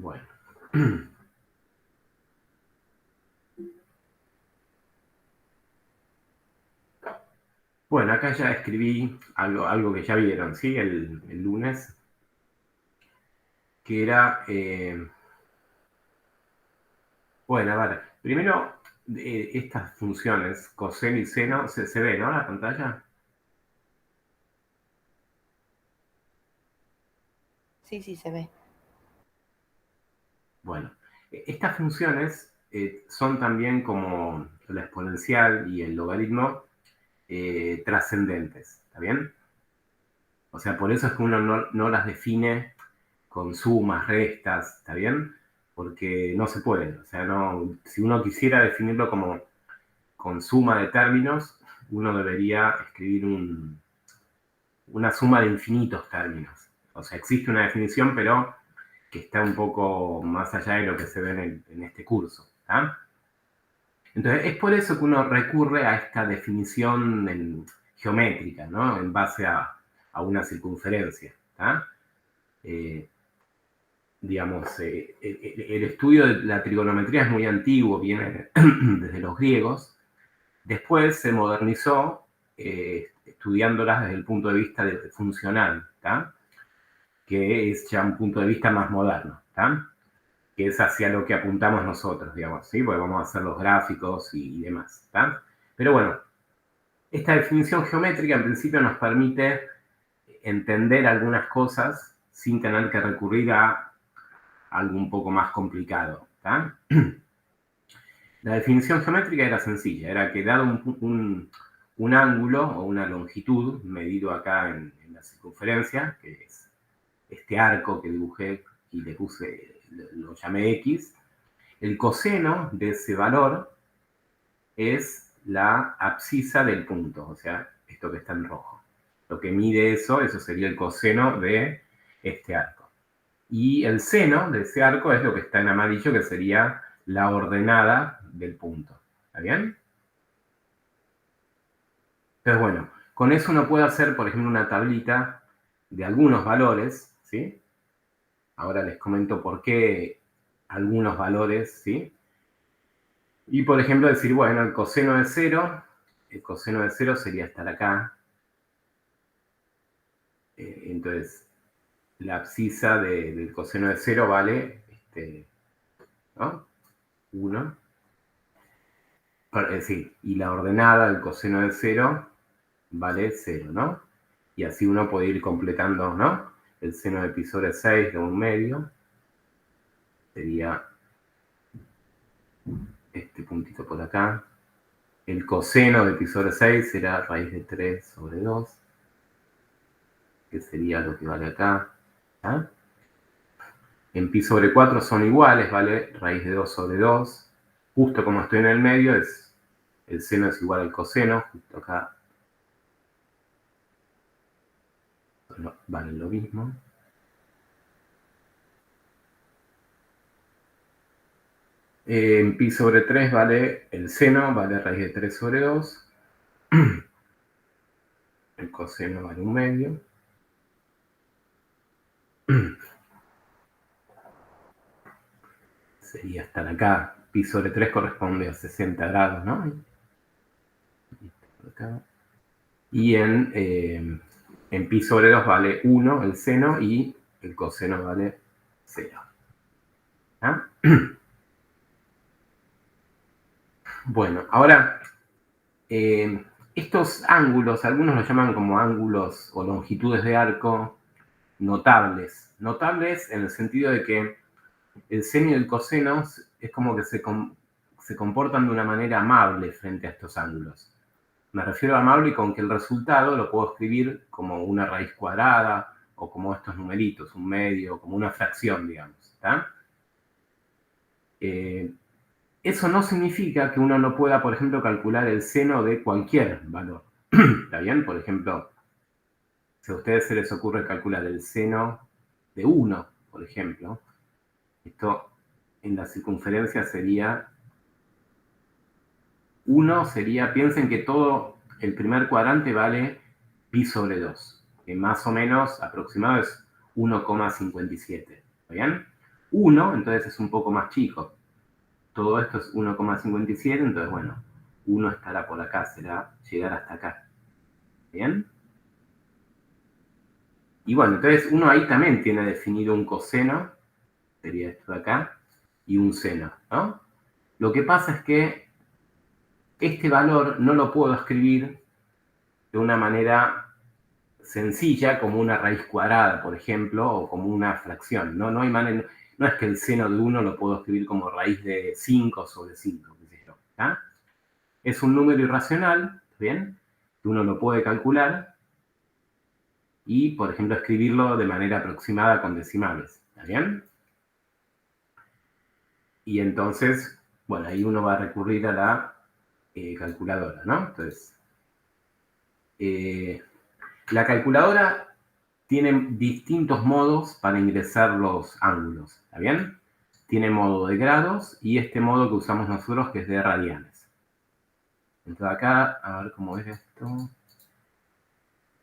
Bueno. Bueno, acá ya escribí algo que ya vieron, ¿sí? El lunes, que era... bueno, a ver, primero, estas funciones, coseno y seno, ¿se ve, no, la pantalla? Sí, sí, se ve. Bueno, estas funciones son también como la exponencial y el logaritmo trascendentes, ¿está bien? O sea, por eso es que uno no las define con sumas, restas, ¿está bien? Porque no se puede. O sea, no, si uno quisiera definirlo como con suma de términos, uno debería escribir una suma de infinitos términos. O sea, existe una definición, pero que está un poco más allá de lo que se ve en este curso. ¿Tá? Entonces, es por eso que uno recurre a esta definición geométrica, ¿no? En base a una circunferencia. ¿Tá? Eh, digamos, el estudio de la trigonometría es muy antiguo, viene desde los griegos. Después se modernizó estudiándolas desde el punto de vista funcional, ¿tá? Que es ya un punto de vista más moderno, ¿tá? Que es hacia lo que apuntamos nosotros, digamos, ¿sí? Porque vamos a hacer los gráficos y demás, ¿tá? Pero bueno, esta definición geométrica en principio nos permite entender algunas cosas sin tener que recurrir a algo un poco más complicado, ¿tá? La definición geométrica era sencilla, era que dado un ángulo o una longitud, medido acá en la circunferencia, que es este arco que dibujé y le puse, lo llamé X, el coseno de ese valor es la abscisa del punto, o sea, esto que está en rojo. Lo que mide eso sería el coseno de este arco. Y el seno de ese arco es lo que está en amarillo, que sería la ordenada del punto. ¿Está bien? Entonces, bueno, con eso uno puede hacer, por ejemplo, una tablita de algunos valores, ¿sí? Ahora les comento por qué algunos valores, ¿sí? Y, por ejemplo, decir, bueno, el coseno de 0 sería estar acá. Entonces, la abscisa del coseno de 0 vale, ¿no? 1. Es decir, y la ordenada del coseno de 0 vale 0, ¿no? Y así uno puede ir completando, ¿no? El seno de pi sobre 6 de 1/2 sería este puntito por acá. El coseno de pi sobre 6 será raíz de 3 sobre 2, que sería lo que vale acá. ¿Ah? En pi sobre 4 son iguales, vale raíz de 2 sobre 2. Justo como estoy en el medio, el seno es igual al coseno, justo acá vale lo mismo. En pi sobre 3 vale el seno, vale raíz de 3 sobre 2. El coseno vale 1/2. Sería estar acá. Pi sobre 3 corresponde a 60 grados, ¿no? Acá. Y en pi sobre 2 vale 1 el seno y el coseno vale 0. ¿Ah? Bueno, ahora, estos ángulos, algunos los llaman como ángulos o longitudes de arco notables. Notables en el sentido de que el seno y el coseno es como que se comportan de una manera amable frente a estos ángulos. Me refiero a amable con que el resultado lo puedo escribir como una raíz cuadrada o como estos numeritos, un medio, como una fracción, digamos. ¿Está? Eso no significa que uno no pueda, por ejemplo, calcular el seno de cualquier valor. ¿Está bien? Por ejemplo, si a ustedes se les ocurre calcular el seno de 1, por ejemplo, esto en la circunferencia sería 1, piensen que todo el primer cuadrante vale pi sobre 2, que más o menos aproximado es 1,57. ¿Está bien? 1, entonces es un poco más chico. Todo esto es 1,57, entonces bueno, 1 estará por acá, será llegar hasta acá. ¿Bien? Y bueno, entonces uno ahí también tiene definido un coseno, sería esto de acá, y un seno, ¿no? Lo que pasa es que este valor no lo puedo escribir de una manera sencilla como una raíz cuadrada, por ejemplo, o como una fracción, ¿no? No hay manera, no es que el seno de 1 lo puedo escribir como raíz de 5 sobre 5, qué sé yo, ¿tá? Es un número irracional, ¿bien? Que uno lo puede calcular y, por ejemplo, escribirlo de manera aproximada con decimales, ¿está bien? Y entonces, bueno, ahí uno va a recurrir a la calculadora, ¿no? Entonces, la calculadora tiene distintos modos para ingresar los ángulos, ¿está bien? Tiene modo de grados y este modo que usamos nosotros que es de radianes. Entonces acá, a ver cómo es esto.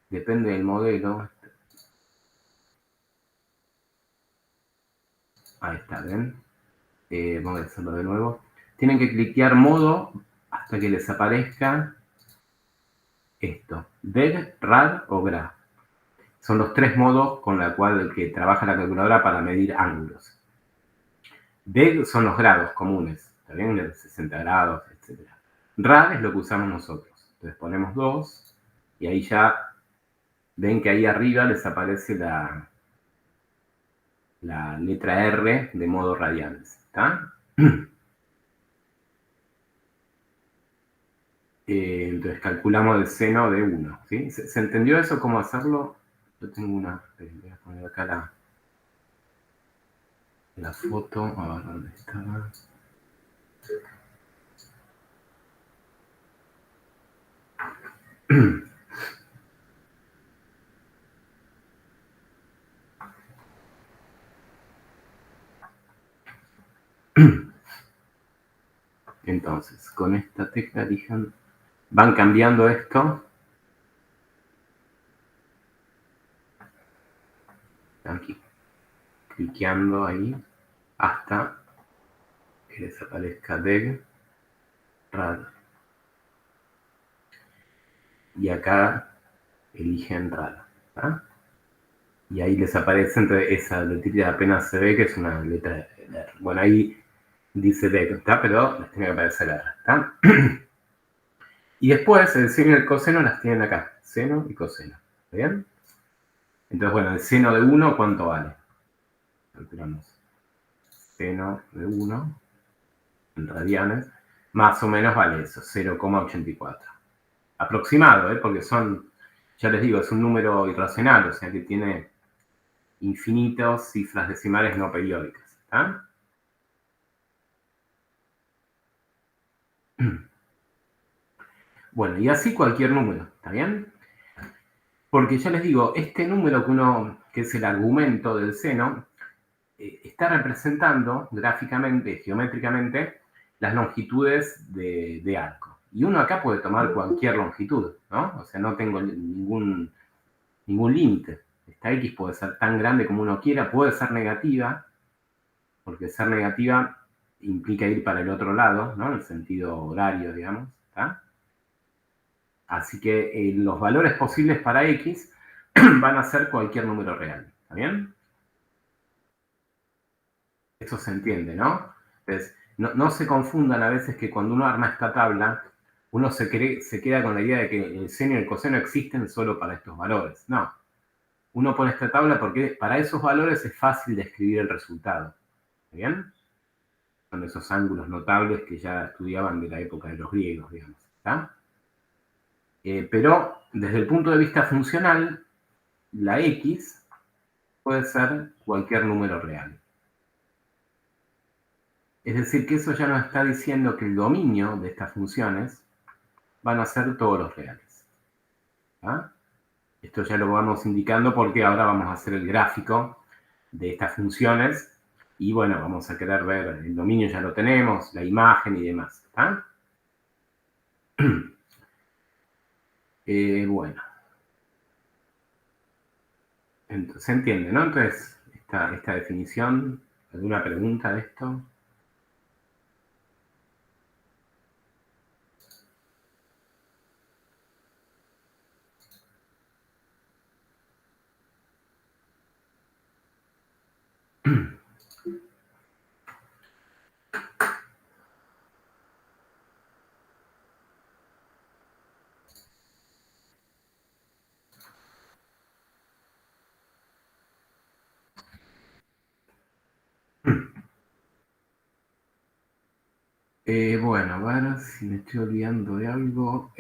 Depende del modelo. Ahí está, ¿ven? Vamos a hacerlo de nuevo. Tienen que cliquear modo hasta que les aparezca esto. Deg, rad o gra. Son los tres modos con los cuales que trabaja la calculadora para medir ángulos. Deg son los grados comunes, ¿está bien? De 60 grados, etc. Rad es lo que usamos nosotros. Entonces ponemos 2 y ahí ya ven que ahí arriba les aparece la letra R de modo radianes, ¿está? Entonces calculamos el seno de 1, ¿sí? ¿Se entendió eso? ¿Cómo hacerlo? Yo tengo una... Voy a poner acá la foto. A ver dónde estaba. Entonces, con esta tecla elijan, van cambiando esto. Aquí, cliqueando ahí hasta que les aparezca deg, rad. Y acá eligen rad. ¿Ah? Y ahí les aparece, entonces esa letrita apenas se ve que es una letra R. Bueno, ahí dice deg, ¿está? Pero les tiene que aparecer R, ¿está? Y después el seno y el coseno las tienen acá, seno y coseno, ¿está bien? Entonces, bueno, el seno de 1, ¿cuánto vale? Calculamos. Seno de 1 en radianes, más o menos vale eso, 0,84. Aproximado, porque son, ya les digo, es un número irracional, o sea que tiene infinitas cifras decimales no periódicas. ¿Está? Bueno, y así cualquier número, ¿está bien? Porque ya les digo, este número que es el argumento del seno, está representando gráficamente, geométricamente, las longitudes de arco. Y uno acá puede tomar cualquier longitud, ¿no? O sea, no tengo ningún límite. Esta X puede ser tan grande como uno quiera, puede ser negativa, porque ser negativa implica ir para el otro lado, ¿no? En el sentido horario, digamos, ¿está? Así que los valores posibles para X van a ser cualquier número real, ¿está bien? Eso se entiende, ¿no? Entonces, no se confundan a veces que cuando uno arma esta tabla, uno se queda con la idea de que el seno y el coseno existen solo para estos valores. No. Uno pone esta tabla porque para esos valores es fácil describir el resultado. ¿Está bien? Son esos ángulos notables que ya estudiaban de la época de los griegos, digamos. ¿Está? Pero desde el punto de vista funcional, la X puede ser cualquier número real. Es decir, que eso ya nos está diciendo que el dominio de estas funciones van a ser todos los reales. ¿Ah? Esto ya lo vamos indicando porque ahora vamos a hacer el gráfico de estas funciones y bueno, vamos a querer ver el dominio, ya lo tenemos, la imagen y demás. ¿Ah? Bueno, entonces, se entiende, ¿no? Entonces, esta definición ¿Alguna pregunta de esto? Bueno, a ver si me estoy olvidando de algo.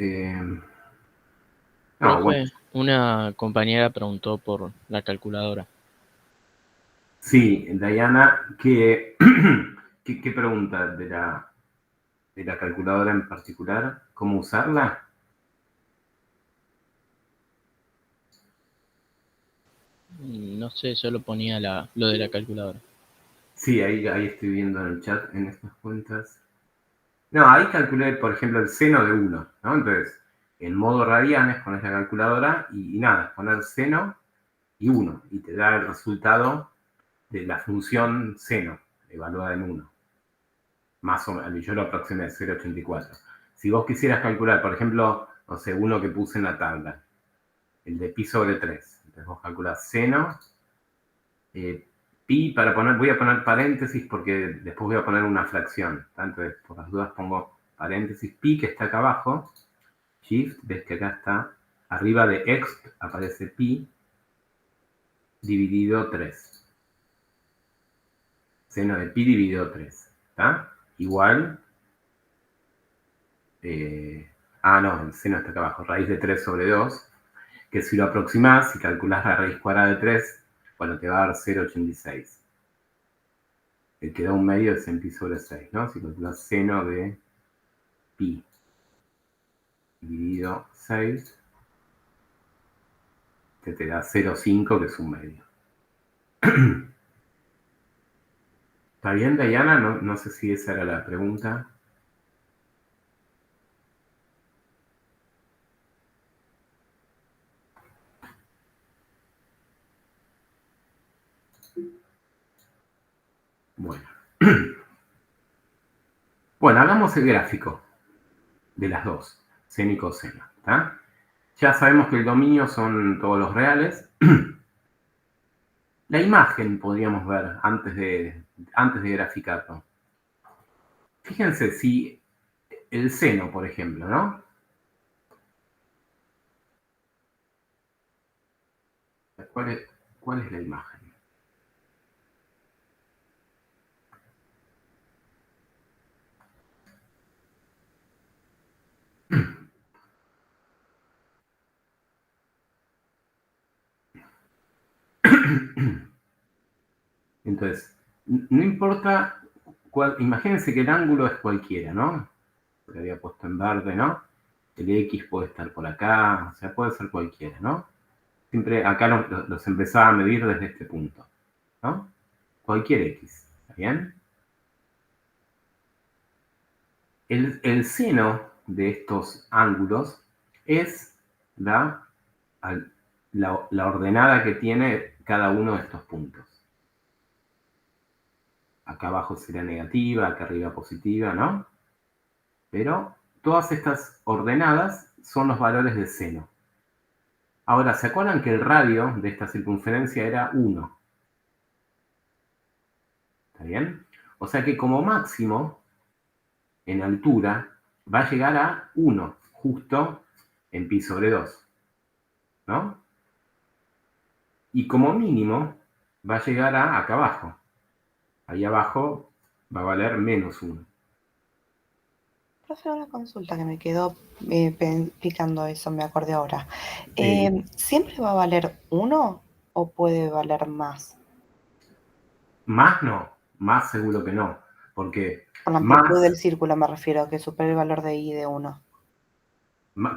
No, bueno, Profe, una compañera preguntó por la calculadora. sí, Diana, ¿qué pregunta de la calculadora en particular? ¿Cómo usarla? No sé, solo ponía lo de la calculadora. Sí, ahí estoy viendo en el chat, en estas cuentas. No, ahí calculé, por ejemplo, el seno de 1, ¿no? Entonces, en modo radianes pones la calculadora y nada, poner seno y 1, y te da el resultado de la función seno, evaluada en 1. Más o menos, yo lo aproximé, 0,84. Si vos quisieras calcular, por ejemplo, no sé, uno que puse en la tabla, el de pi sobre 3. Entonces vos calculás seno, pi, voy a poner paréntesis porque después voy a poner una fracción. Entonces, por las dudas pongo paréntesis, pi que está acá abajo, shift, ves que acá está, arriba de x aparece pi dividido 3. Seno de pi dividido 3. ¿Está? Igual, no, el seno está acá abajo, raíz de 3 sobre 2, que si lo aproximás, si calculás la raíz cuadrada de 3, bueno, te va a dar 0,86. El que da un medio es en pi sobre 6, ¿no? Si calculas seno de pi dividido 6, te da 0,5, que es un medio. ¿Está bien, Diana? No sé si esa era la pregunta. Bueno. Bueno, hagamos el gráfico de las dos, seno y coseno. ¿Está? Ya sabemos que el dominio son todos los reales. La imagen podríamos ver antes de graficarlo. Fíjense si el seno, por ejemplo, ¿no? ¿Cuál es la imagen? Entonces, no importa imagínense que el ángulo es cualquiera, ¿no? Lo había puesto en verde, ¿no? El X puede estar por acá, o sea, puede ser cualquiera, ¿no? Siempre acá los empezaba a medir desde este punto, ¿no? Cualquier X, ¿está bien? El seno de estos ángulos es la ordenada que tiene cada uno de estos puntos. Acá abajo será negativa, acá arriba positiva, ¿no? Pero todas estas ordenadas son los valores de seno. Ahora, ¿se acuerdan que el radio de esta circunferencia era 1? ¿Está bien? O sea que como máximo, en altura, va a llegar a 1, justo en pi sobre 2, ¿no? Y como mínimo, va a llegar a acá abajo. Ahí abajo va a valer menos 1. Profe, una consulta que me quedó picando eso, me acordé ahora. Sí. ¿Siempre va a valer 1 o puede valer más? Más no, más seguro que no, porque Con la amplitud del más, círculo me refiero, que supere el valor de I de 1.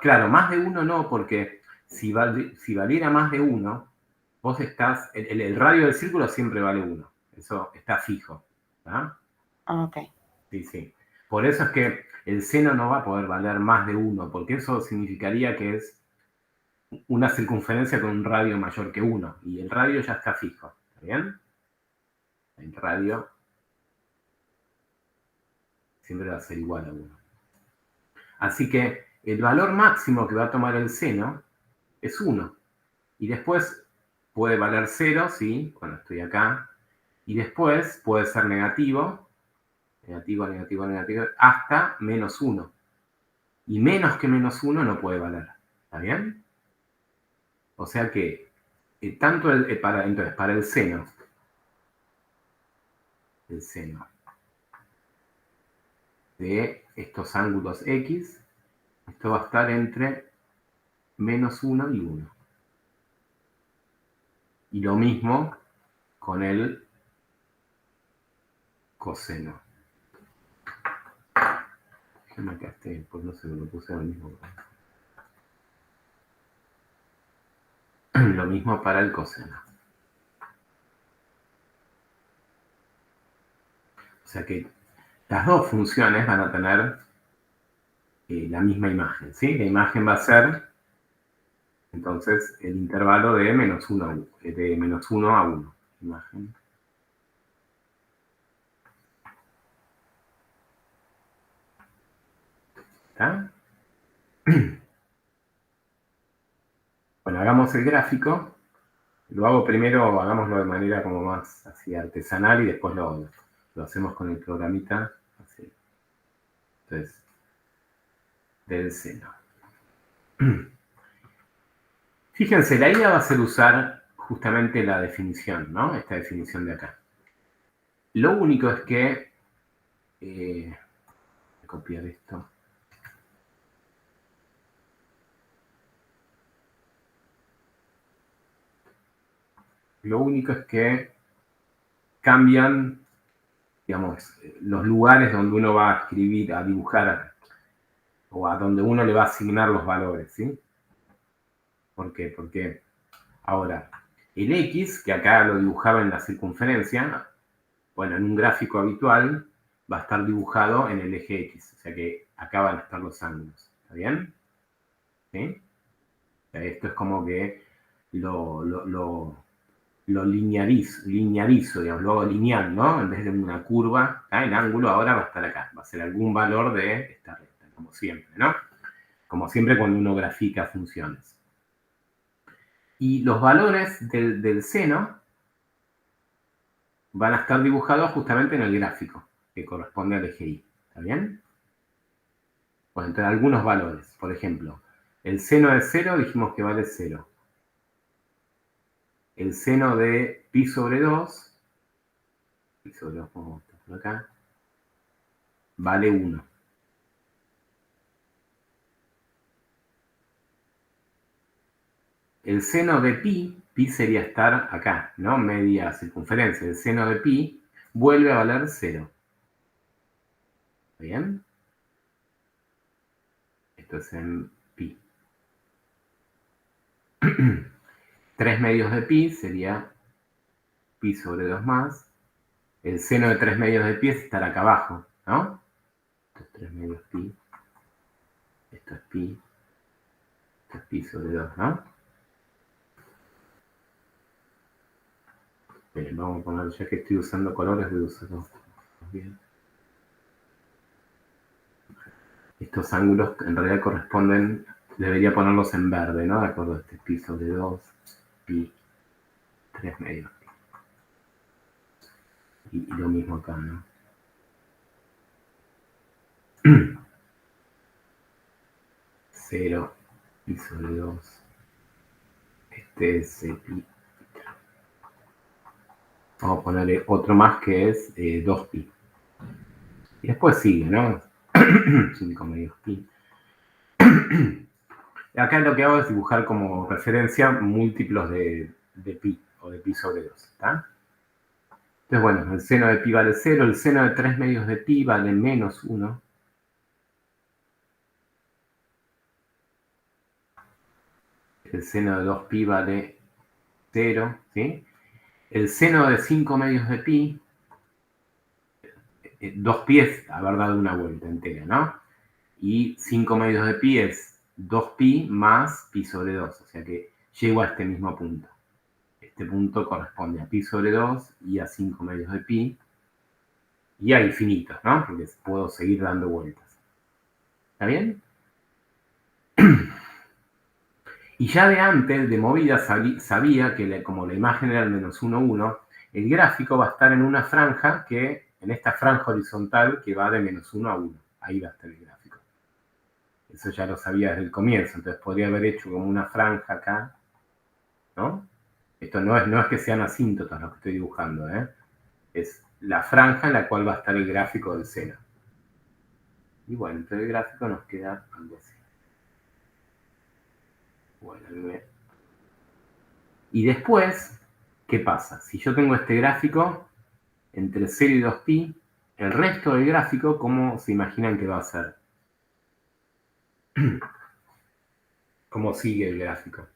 claro, más de 1 no, porque si valiera más de 1, vos estás, el radio del círculo siempre vale 1, eso está fijo, ¿tá? Ah, ok. Sí, sí. Por eso es que el seno no va a poder valer más de 1, porque eso significaría que es una circunferencia con un radio mayor que 1, y el radio ya está fijo, ¿está bien? En radio siempre va a ser igual a 1. Así que el valor máximo que va a tomar el seno es 1. Y después puede valer 0, ¿sí? Cuando estoy acá. Y después puede ser negativo, hasta menos 1. Y menos que menos 1 no puede valer. ¿Está bien? O sea que, entonces, para el seno de estos ángulos X, esto va a estar entre menos 1 y 1. Y lo mismo con el coseno. Déjame acá pues no sé, lo puse al mismo. Lo mismo para el coseno. O sea que las dos funciones van a tener la misma imagen, ¿sí? La imagen va a ser, entonces, el intervalo de menos 1 a 1. Imagen. ¿Está? Bueno, hagamos el gráfico. Lo hago primero, hagámoslo de manera como más así artesanal y después lo hacemos con el programita. Así. Entonces, del seno. Fíjense, la idea va a ser usar justamente la definición, ¿no? Esta definición de acá. Lo único es que... voy a copiar esto. Lo único es que cambian, digamos, los lugares donde uno va a escribir, a dibujar, o a donde uno le va a asignar los valores, ¿sí? ¿Por qué? Porque ahora, el X, que acá lo dibujaba en la circunferencia, bueno, en un gráfico habitual va a estar dibujado en el eje X, o sea que acá van a estar los ángulos, ¿está bien? ¿Sí? O sea, esto es como que lo linearizo, digamos, lo hago lineal, ¿no? En vez de una curva, ¿tá? El ángulo ahora va a estar acá, va a ser algún valor de esta recta, como siempre, ¿no? Como siempre cuando uno grafica funciones. Y los valores del seno van a estar dibujados justamente en el gráfico, que corresponde al eje Y, ¿está bien? Pues entre algunos valores, por ejemplo, el seno de 0 dijimos que vale 0. El seno de pi sobre 2, pi sobre 2 pongo por acá, vale 1. El seno de pi sería estar acá, ¿no? Media circunferencia. El seno de pi vuelve a valer 0. ¿Está bien? Esto es en pi. 3 medios de pi sería pi sobre 2 más. El seno de 3 medios de pi es estar acá abajo, ¿no? Esto es 3 medios pi. Esto es pi. Esto es pi sobre 2, ¿no? Bien, vamos a poner, ya que estoy usando colores, voy a usarlos bien. Estos ángulos en realidad corresponden, debería ponerlos en verde, ¿no? De acuerdo a este pi sobre 2, pi, 3 medios. Y lo mismo acá, ¿no? 0, pi sobre 2. Este es pi. Vamos a ponerle otro más que es 2pi. Y después sigue, ¿no? 5 medios pi. Acá lo que hago es dibujar como referencia múltiplos de pi, o de pi sobre 2, ¿está? Entonces, bueno, el seno de pi vale 0, el seno de 3 medios de pi vale menos 1. El seno de 2pi vale 0, ¿sí? El seno de 5 medios de pi, 2pi es haber dado una vuelta entera, ¿no? Y 5 medios de pi es 2pi más pi sobre 2, o sea que llego a este mismo punto. este punto corresponde a pi sobre 2 y a 5 medios de pi, y a infinitos, ¿no? Porque puedo seguir dando vueltas. ¿Está bien? Y ya de antes, de movida, sabía que como la imagen era el menos 1, 1, el gráfico va a estar en una franja en esta franja horizontal que va de menos 1 a 1. Ahí va a estar el gráfico. Eso ya lo sabía desde el comienzo, entonces podría haber hecho como una franja acá, ¿no? Esto no es que sean asíntotas lo que estoy dibujando, ¿eh? Es la franja en la cual va a estar el gráfico del seno. Y bueno, entre el gráfico nos queda algo así. Bueno, y después, ¿qué pasa? Si yo tengo este gráfico entre 0 y 2pi, el resto del gráfico, ¿cómo se imaginan que va a ser? ¿Cómo sigue el gráfico?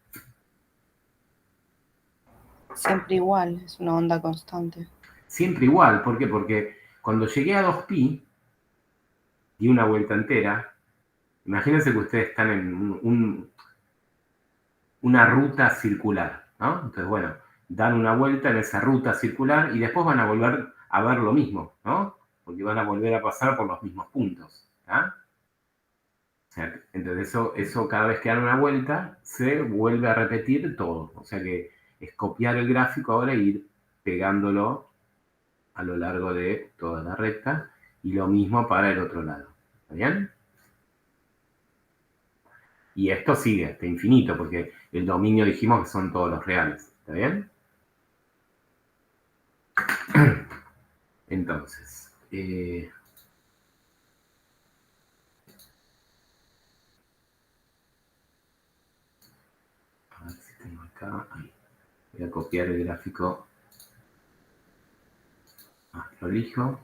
Siempre igual, es una onda constante. Siempre igual, ¿por qué? Porque cuando llegué a 2pi, di una vuelta entera, imagínense que ustedes están en una ruta circular, ¿no? Entonces, bueno, dan una vuelta en esa ruta circular y después van a volver a ver lo mismo, ¿no? Porque van a volver a pasar por los mismos puntos, ¿ah? O sea, entonces eso cada vez que dan una vuelta se vuelve a repetir todo. O sea que es copiar el gráfico ahora e ir pegándolo a lo largo de toda la recta y lo mismo para el otro lado. ¿Está bien? Y esto sigue hasta infinito porque el dominio dijimos que son todos los reales. ¿Está bien? Entonces, a ver si tengo acá. Ahí. Voy a copiar el gráfico más prolijo.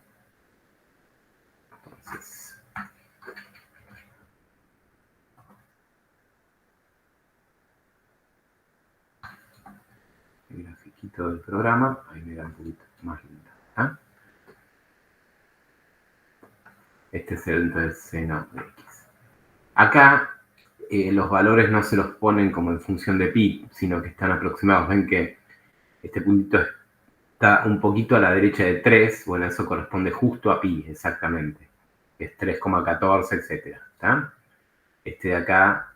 Entonces, el grafiquito del programa, ahí me da un poquito más lindo. ¿Ah? Este es el del seno de x. Acá los valores no se los ponen como en función de pi, sino que están aproximados. Ven que este puntito está un poquito a la derecha de 3, bueno, eso corresponde justo a pi, exactamente. Es 3,14, etc. ¿Está? Este de acá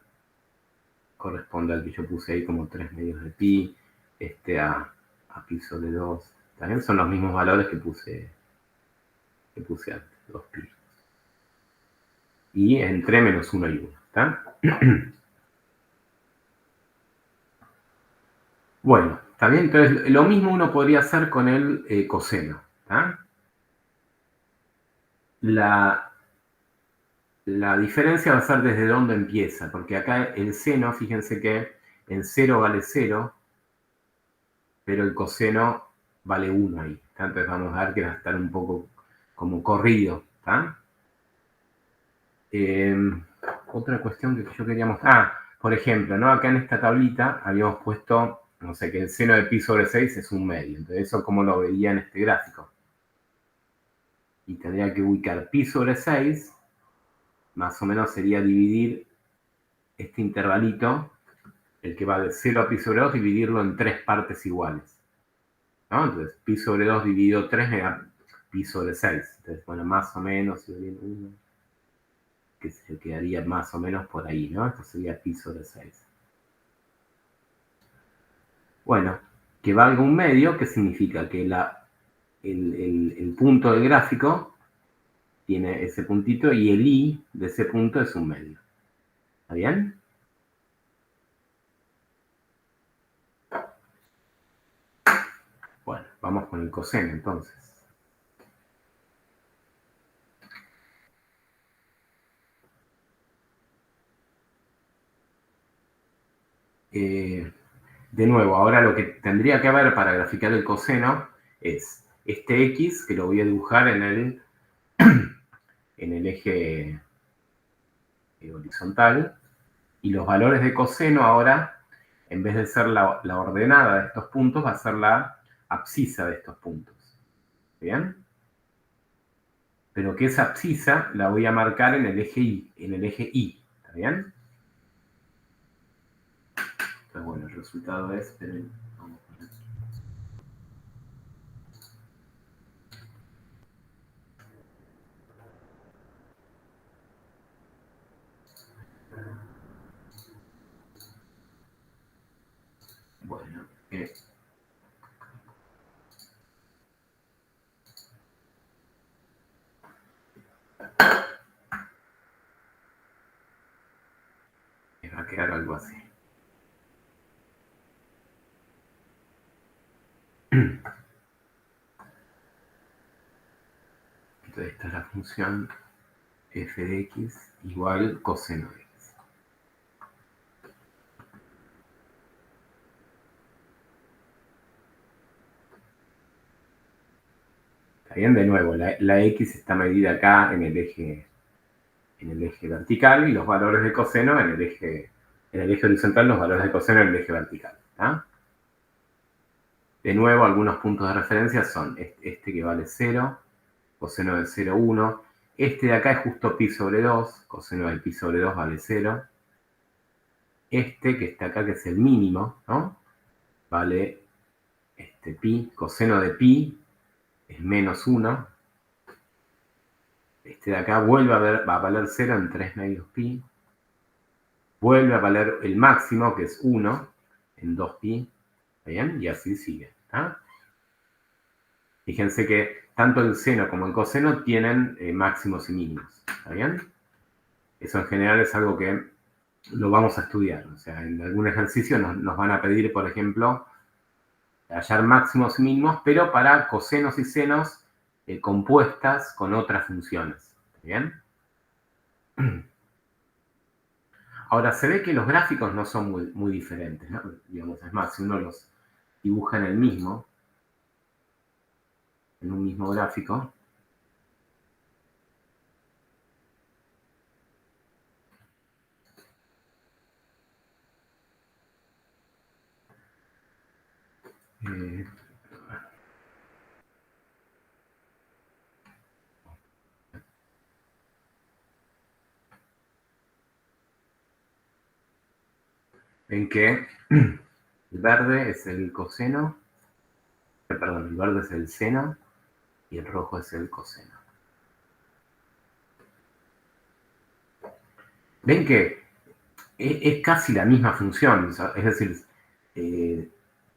corresponde al que yo puse ahí como 3 medios de pi, este a pi sobre 2. También son los mismos valores que puse antes, 2pi. Y entre menos 1 y 1, ¿está? Bueno, ¿está bien? Entonces, lo mismo uno podría hacer con el coseno, ¿está? La diferencia va a ser desde dónde empieza, porque acá el seno, fíjense que en 0 vale 0, pero el coseno vale 1 ahí, ¿está? Entonces vamos a ver que va a estar un poco como corrido, ¿está? Otra cuestión que yo quería mostrar, por ejemplo, ¿no? Acá en esta tablita habíamos puesto, no sé, que el seno de pi sobre 6 es 1/2, entonces eso cómo lo vería en este gráfico. Y tendría que ubicar pi sobre 6, más o menos sería dividir este intervalito, el que va de 0 a pi sobre 2, dividirlo en 3 partes iguales, ¿no? Entonces, pi sobre 2 dividido 3 me da pi sobre 6. Entonces, bueno, más o menos, que se quedaría más o menos por ahí, ¿no? Esto sería pi sobre 6. Bueno, que valga un medio, ¿qué significa? Que el punto del gráfico tiene ese puntito y el i de ese punto es un medio. ¿Está bien? Bueno, vamos con el coseno entonces. De nuevo, ahora lo que tendría que haber para graficar el coseno es este x, que lo voy a dibujar en el eje horizontal, y los valores de coseno ahora, en vez de ser la ordenada de estos puntos, va a ser la abscisa de estos puntos. ¿Bien? Pero que esa abscisa la voy a marcar en el eje y, ¿está bien? Entonces, bueno, el resultado es, vamos a poner va a quedar algo así. Entonces esta es la función f de x igual coseno de x. ¿Está bien? De nuevo, la x está medida acá en el eje vertical y los valores de coseno en el eje horizontal, los valores de coseno en el eje vertical. ¿Está? De nuevo, algunos puntos de referencia son este que vale 0, coseno de 0, 1. Este de acá es justo pi sobre 2, coseno de pi sobre 2 vale 0. Este que está acá, que es el mínimo, ¿no? Vale pi, coseno de pi es menos 1. Este de acá va a valer 0 en 3 medios pi. Vuelve a valer el máximo, que es 1, en 2 pi. ¿Está bien? Y así sigue. ¿Está? Fíjense que tanto el seno como el coseno tienen máximos y mínimos. ¿Está bien? Eso en general es algo que lo vamos a estudiar. O sea, en algún ejercicio nos van a pedir, por ejemplo, hallar máximos y mínimos, pero para cosenos y senos compuestas con otras funciones. ¿Está bien? Ahora, se ve que los gráficos no son muy diferentes, ¿no? Digamos, es más, si uno los dibuja en un mismo gráfico, ven que el verde es el coseno, perdón, el verde es el seno y el rojo es el coseno. Ven que es casi la misma función, es decir,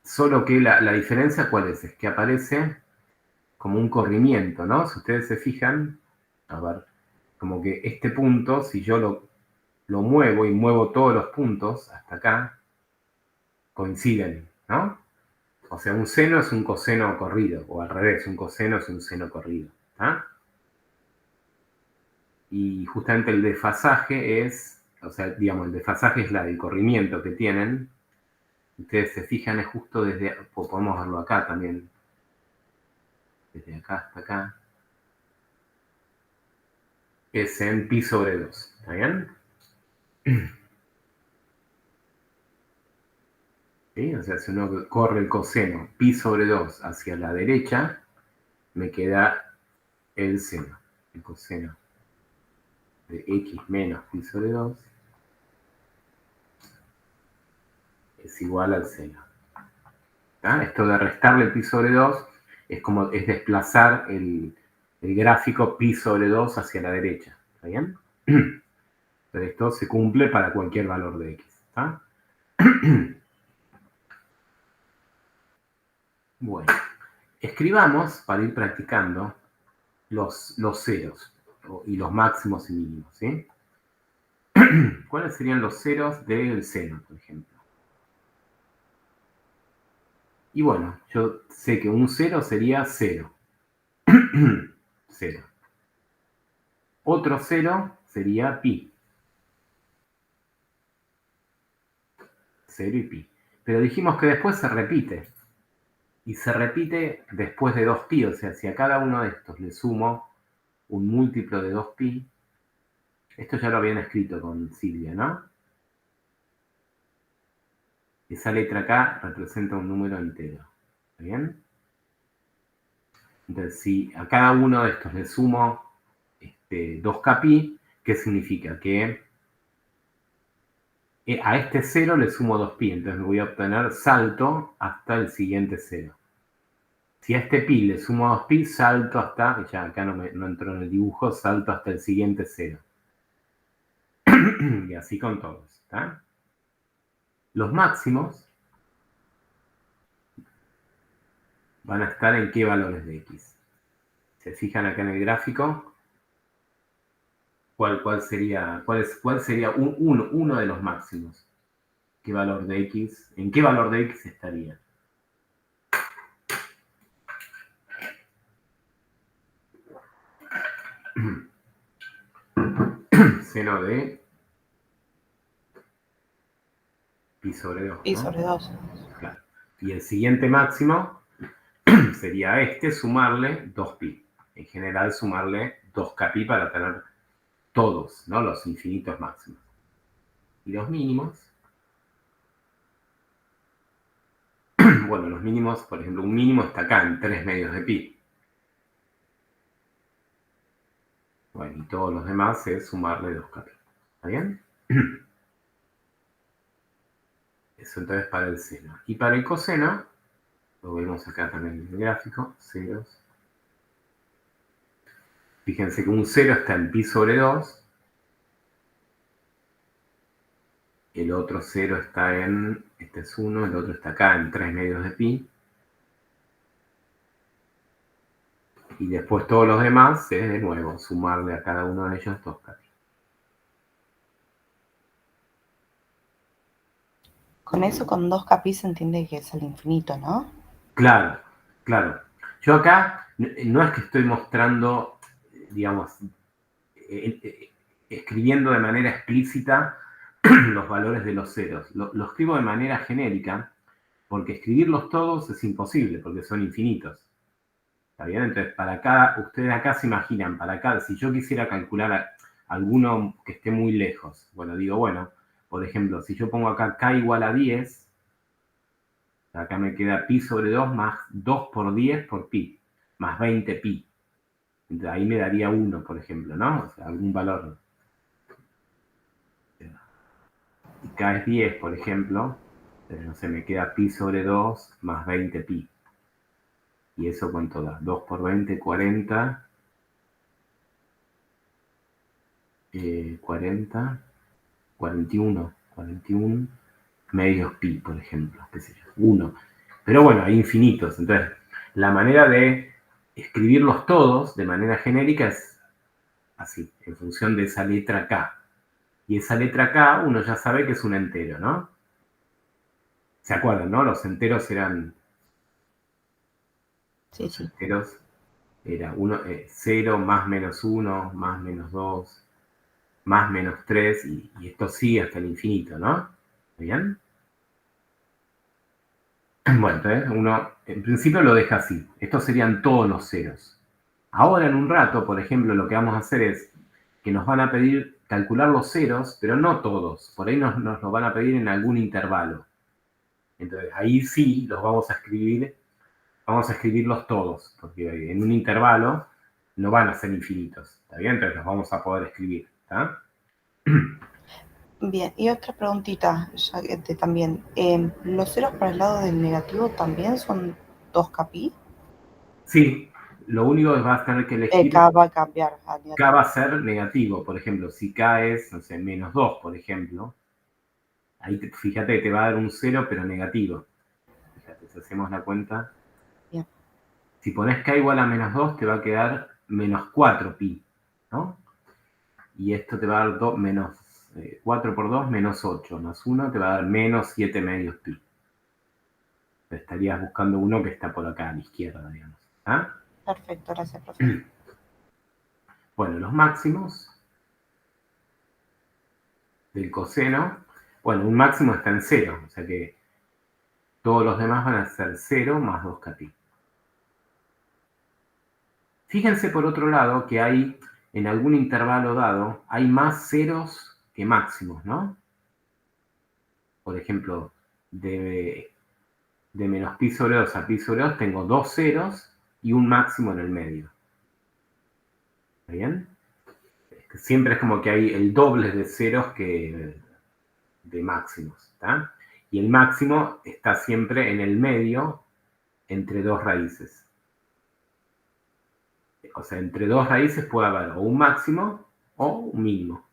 solo que la diferencia ¿cuál es? Es que aparece como un corrimiento, ¿no? Si ustedes se fijan, a ver, como que este punto, si yo lo muevo y muevo todos los puntos hasta acá, coinciden, ¿no? O sea, un seno es un coseno corrido, o al revés, un coseno es un seno corrido. ¿Ah? Y justamente el desfasaje es, o sea, digamos, el desfasaje es el corrimiento que tienen. Ustedes se fijan, es justo desde, podemos verlo acá también, desde acá hasta acá, es en pi sobre 2, ¿está bien? ¿Sí? O sea, si uno corre el coseno pi sobre 2 hacia la derecha, me queda el seno, el coseno de x menos pi sobre 2 es igual al seno. ¿Ah? Esto de restarle pi sobre 2 es desplazar el gráfico pi sobre 2 hacia la derecha. ¿Está bien? Entonces esto se cumple para cualquier valor de x. ¿Está? Bueno, escribamos para ir practicando los ceros y los máximos y mínimos. ¿Sí? ¿Cuáles serían los ceros del seno, por ejemplo? Y bueno, yo sé que un cero sería 0. 0. Otro 0 sería pi. 0 y pi. Pero dijimos que después se repite. Y se repite después de 2pi. O sea, si a cada uno de estos le sumo un múltiplo de 2pi, esto ya lo habían escrito con Silvia, ¿no? Esa letra acá representa un número entero. ¿Está bien? Entonces, si a cada uno de estos le sumo 2kpi, ¿qué significa? Que a este 0 le sumo 2pi, entonces me voy a obtener salto hasta el siguiente 0. Si a este pi le sumo 2pi, salto hasta, ya acá no entró en el dibujo, salto hasta el siguiente 0. Y así con todos. ¿Está? Los máximos van a estar en qué valores de x. Se fijan acá en el gráfico, ¿cuál sería uno de los máximos? ¿Qué valor de x? ¿En qué valor de x estaría? Seno de pi sobre 2, Pi ¿no? sobre 2. Claro. Y el siguiente máximo sería sumarle 2pi. En general, sumarle 2kpi para tener todos, ¿no? Los infinitos máximos. Y los mínimos, bueno, los mínimos, por ejemplo, un mínimo está acá en 3 medios de pi. Bueno, y todos los demás es sumarle 2kpi. ¿Está bien? Eso entonces para el seno. Y para el coseno, lo vemos acá también en el gráfico, ceros. Fíjense que un 0 está en pi sobre 2. El otro 0 está este es 1, el otro está acá en 3 medios de pi. Y después todos los demás es de nuevo sumarle a cada uno de ellos 2kpi. Con eso, con 2kpi se entiende que es el infinito, ¿no? Claro, claro. Yo acá no es que estoy mostrando, digamos, escribiendo de manera explícita los valores de los ceros. Lo escribo de manera genérica, porque escribirlos todos es imposible, porque son infinitos. ¿Está bien? Entonces, ustedes acá se imaginan, si yo quisiera calcular alguno que esté muy lejos, bueno, por ejemplo, si yo pongo acá k igual a 10, acá me queda pi sobre 2 más 2 por 10 por pi, más 20 pi. Entonces, ahí me daría 1, por ejemplo, ¿no? O sea, algún valor. Y k es 10, por ejemplo, entonces, no sé, me queda pi sobre 2 más 20 pi. ¿Y eso cuánto da? 2 por 20, 40. 40, 41 medios pi, por ejemplo, qué sé yo, 1. Pero bueno, hay infinitos. Entonces, la manera de escribirlos todos de manera genérica es así, en función de esa letra K. Y esa letra K uno ya sabe que es un entero, ¿no? ¿Se acuerdan, no? Los enteros eran... Sí, Los sí. enteros era 0 más menos 1 más menos 2 más menos 3 y esto sigue hasta el infinito, ¿no? ¿Bien? Bueno, entonces uno en principio lo deja así. Estos serían todos los ceros. Ahora en un rato, por ejemplo, lo que vamos a hacer es que nos van a pedir calcular los ceros, pero no todos. Por ahí nos lo van a pedir en algún intervalo. Entonces ahí sí los vamos a escribirlos todos, porque en un intervalo no van a ser infinitos. ¿Está bien? Entonces los vamos a poder escribir. ¿Está? Bien, y otra preguntita ya también. ¿Los ceros para el lado del negativo también son 2kpi? Sí, lo único que vas a tener que elegir K va a cambiar a K va negativo. a ser negativo. Por ejemplo, si K es, no sé, menos 2, por ejemplo, ahí fíjate que te va a dar un 0, pero negativo. Fíjate, si hacemos la cuenta. Bien. Si pones K igual a menos 2, te va a quedar menos 4pi, ¿no? Y esto te va a dar menos 4 por 2, menos 8, más 1 te va a dar menos 7 medios pi. Estarías buscando uno que está por acá a la izquierda, digamos. ¿Ah? Perfecto, gracias, profe. Bueno, los máximos del coseno, bueno, un máximo está en 0, o sea que todos los demás van a ser 0 más 2kpi. Fíjense por otro lado que hay, en algún intervalo dado, hay más ceros que máximos, ¿no? Por ejemplo, de menos pi sobre 2 a pi sobre 2 tengo dos ceros y un máximo en el medio. ¿Está bien? Siempre es como que hay el doble de ceros que de máximos. ¿Está? Y el máximo está siempre en el medio entre dos raíces. O sea, entre dos raíces puede haber o un máximo o un mínimo.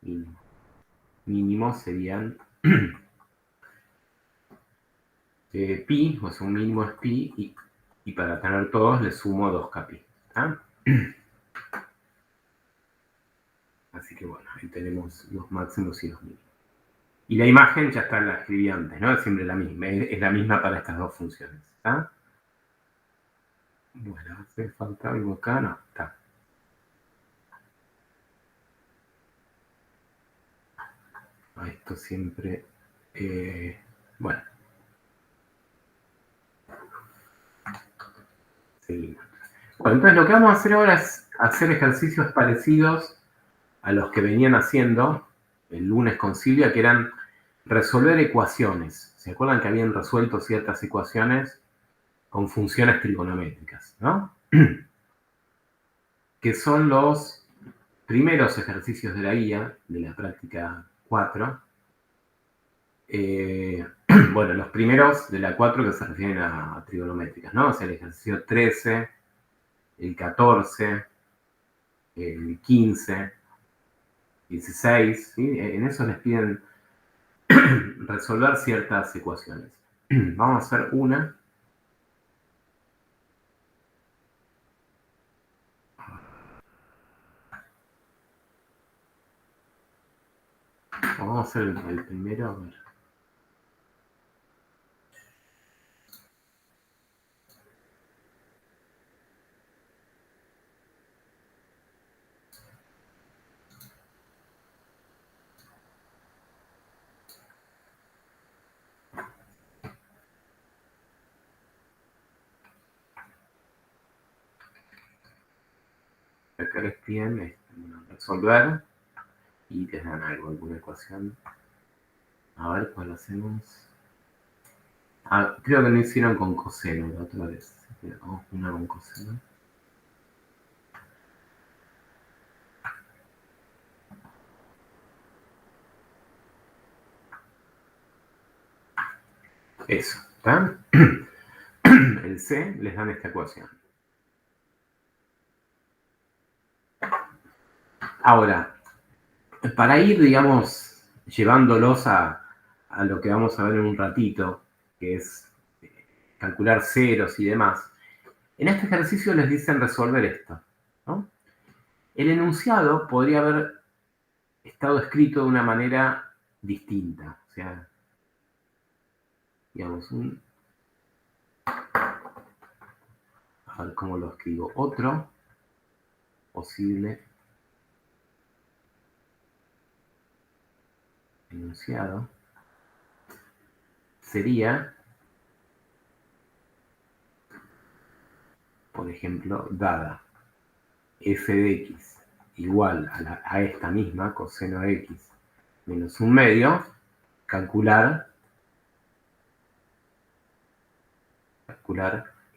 Mínimo. Mínimos serían pi, o sea, un mínimo es pi, y para tener todos le sumo 2kpi. ¿Está? Así que bueno, ahí tenemos los máximos y los mínimos. Y la imagen ya está, la escribí antes, ¿no? Es siempre la misma, es la misma para estas dos funciones. ¿Está? Bueno, ¿hace falta algo acá? No, está. A esto siempre... bueno. Seguimos. Bueno, entonces lo que vamos a hacer ahora es hacer ejercicios parecidos a los que venían haciendo el lunes con Silvia, que eran resolver ecuaciones. ¿Se acuerdan que habían resuelto ciertas ecuaciones con funciones trigonométricas, ¿no? Que son los primeros ejercicios de la guía, de la práctica 4. Bueno, los primeros de la 4 que se refieren a trigonométricas, ¿no? O sea, el ejercicio 13, el 14, el 15, 16, ¿sí? En eso les piden resolver ciertas ecuaciones. Vamos a hacer una. Vamos a hacer el primero. A ver. Acá les piden resolver y les dan algo, alguna ecuación. A ver cuál hacemos. Creo que no hicieron con coseno la otra vez. Vamos a una con coseno. Eso, ¿está? El C les dan esta ecuación. Ahora, para ir, digamos, llevándolos a lo que vamos a ver en un ratito, que es calcular ceros y demás, en este ejercicio les dicen resolver esto, ¿no? El enunciado podría haber estado escrito de una manera distinta, o sea, digamos, a ver cómo lo escribo, otro posible enunciado sería, por ejemplo, dada f de x igual a esta misma, coseno de x menos 1/2, calcular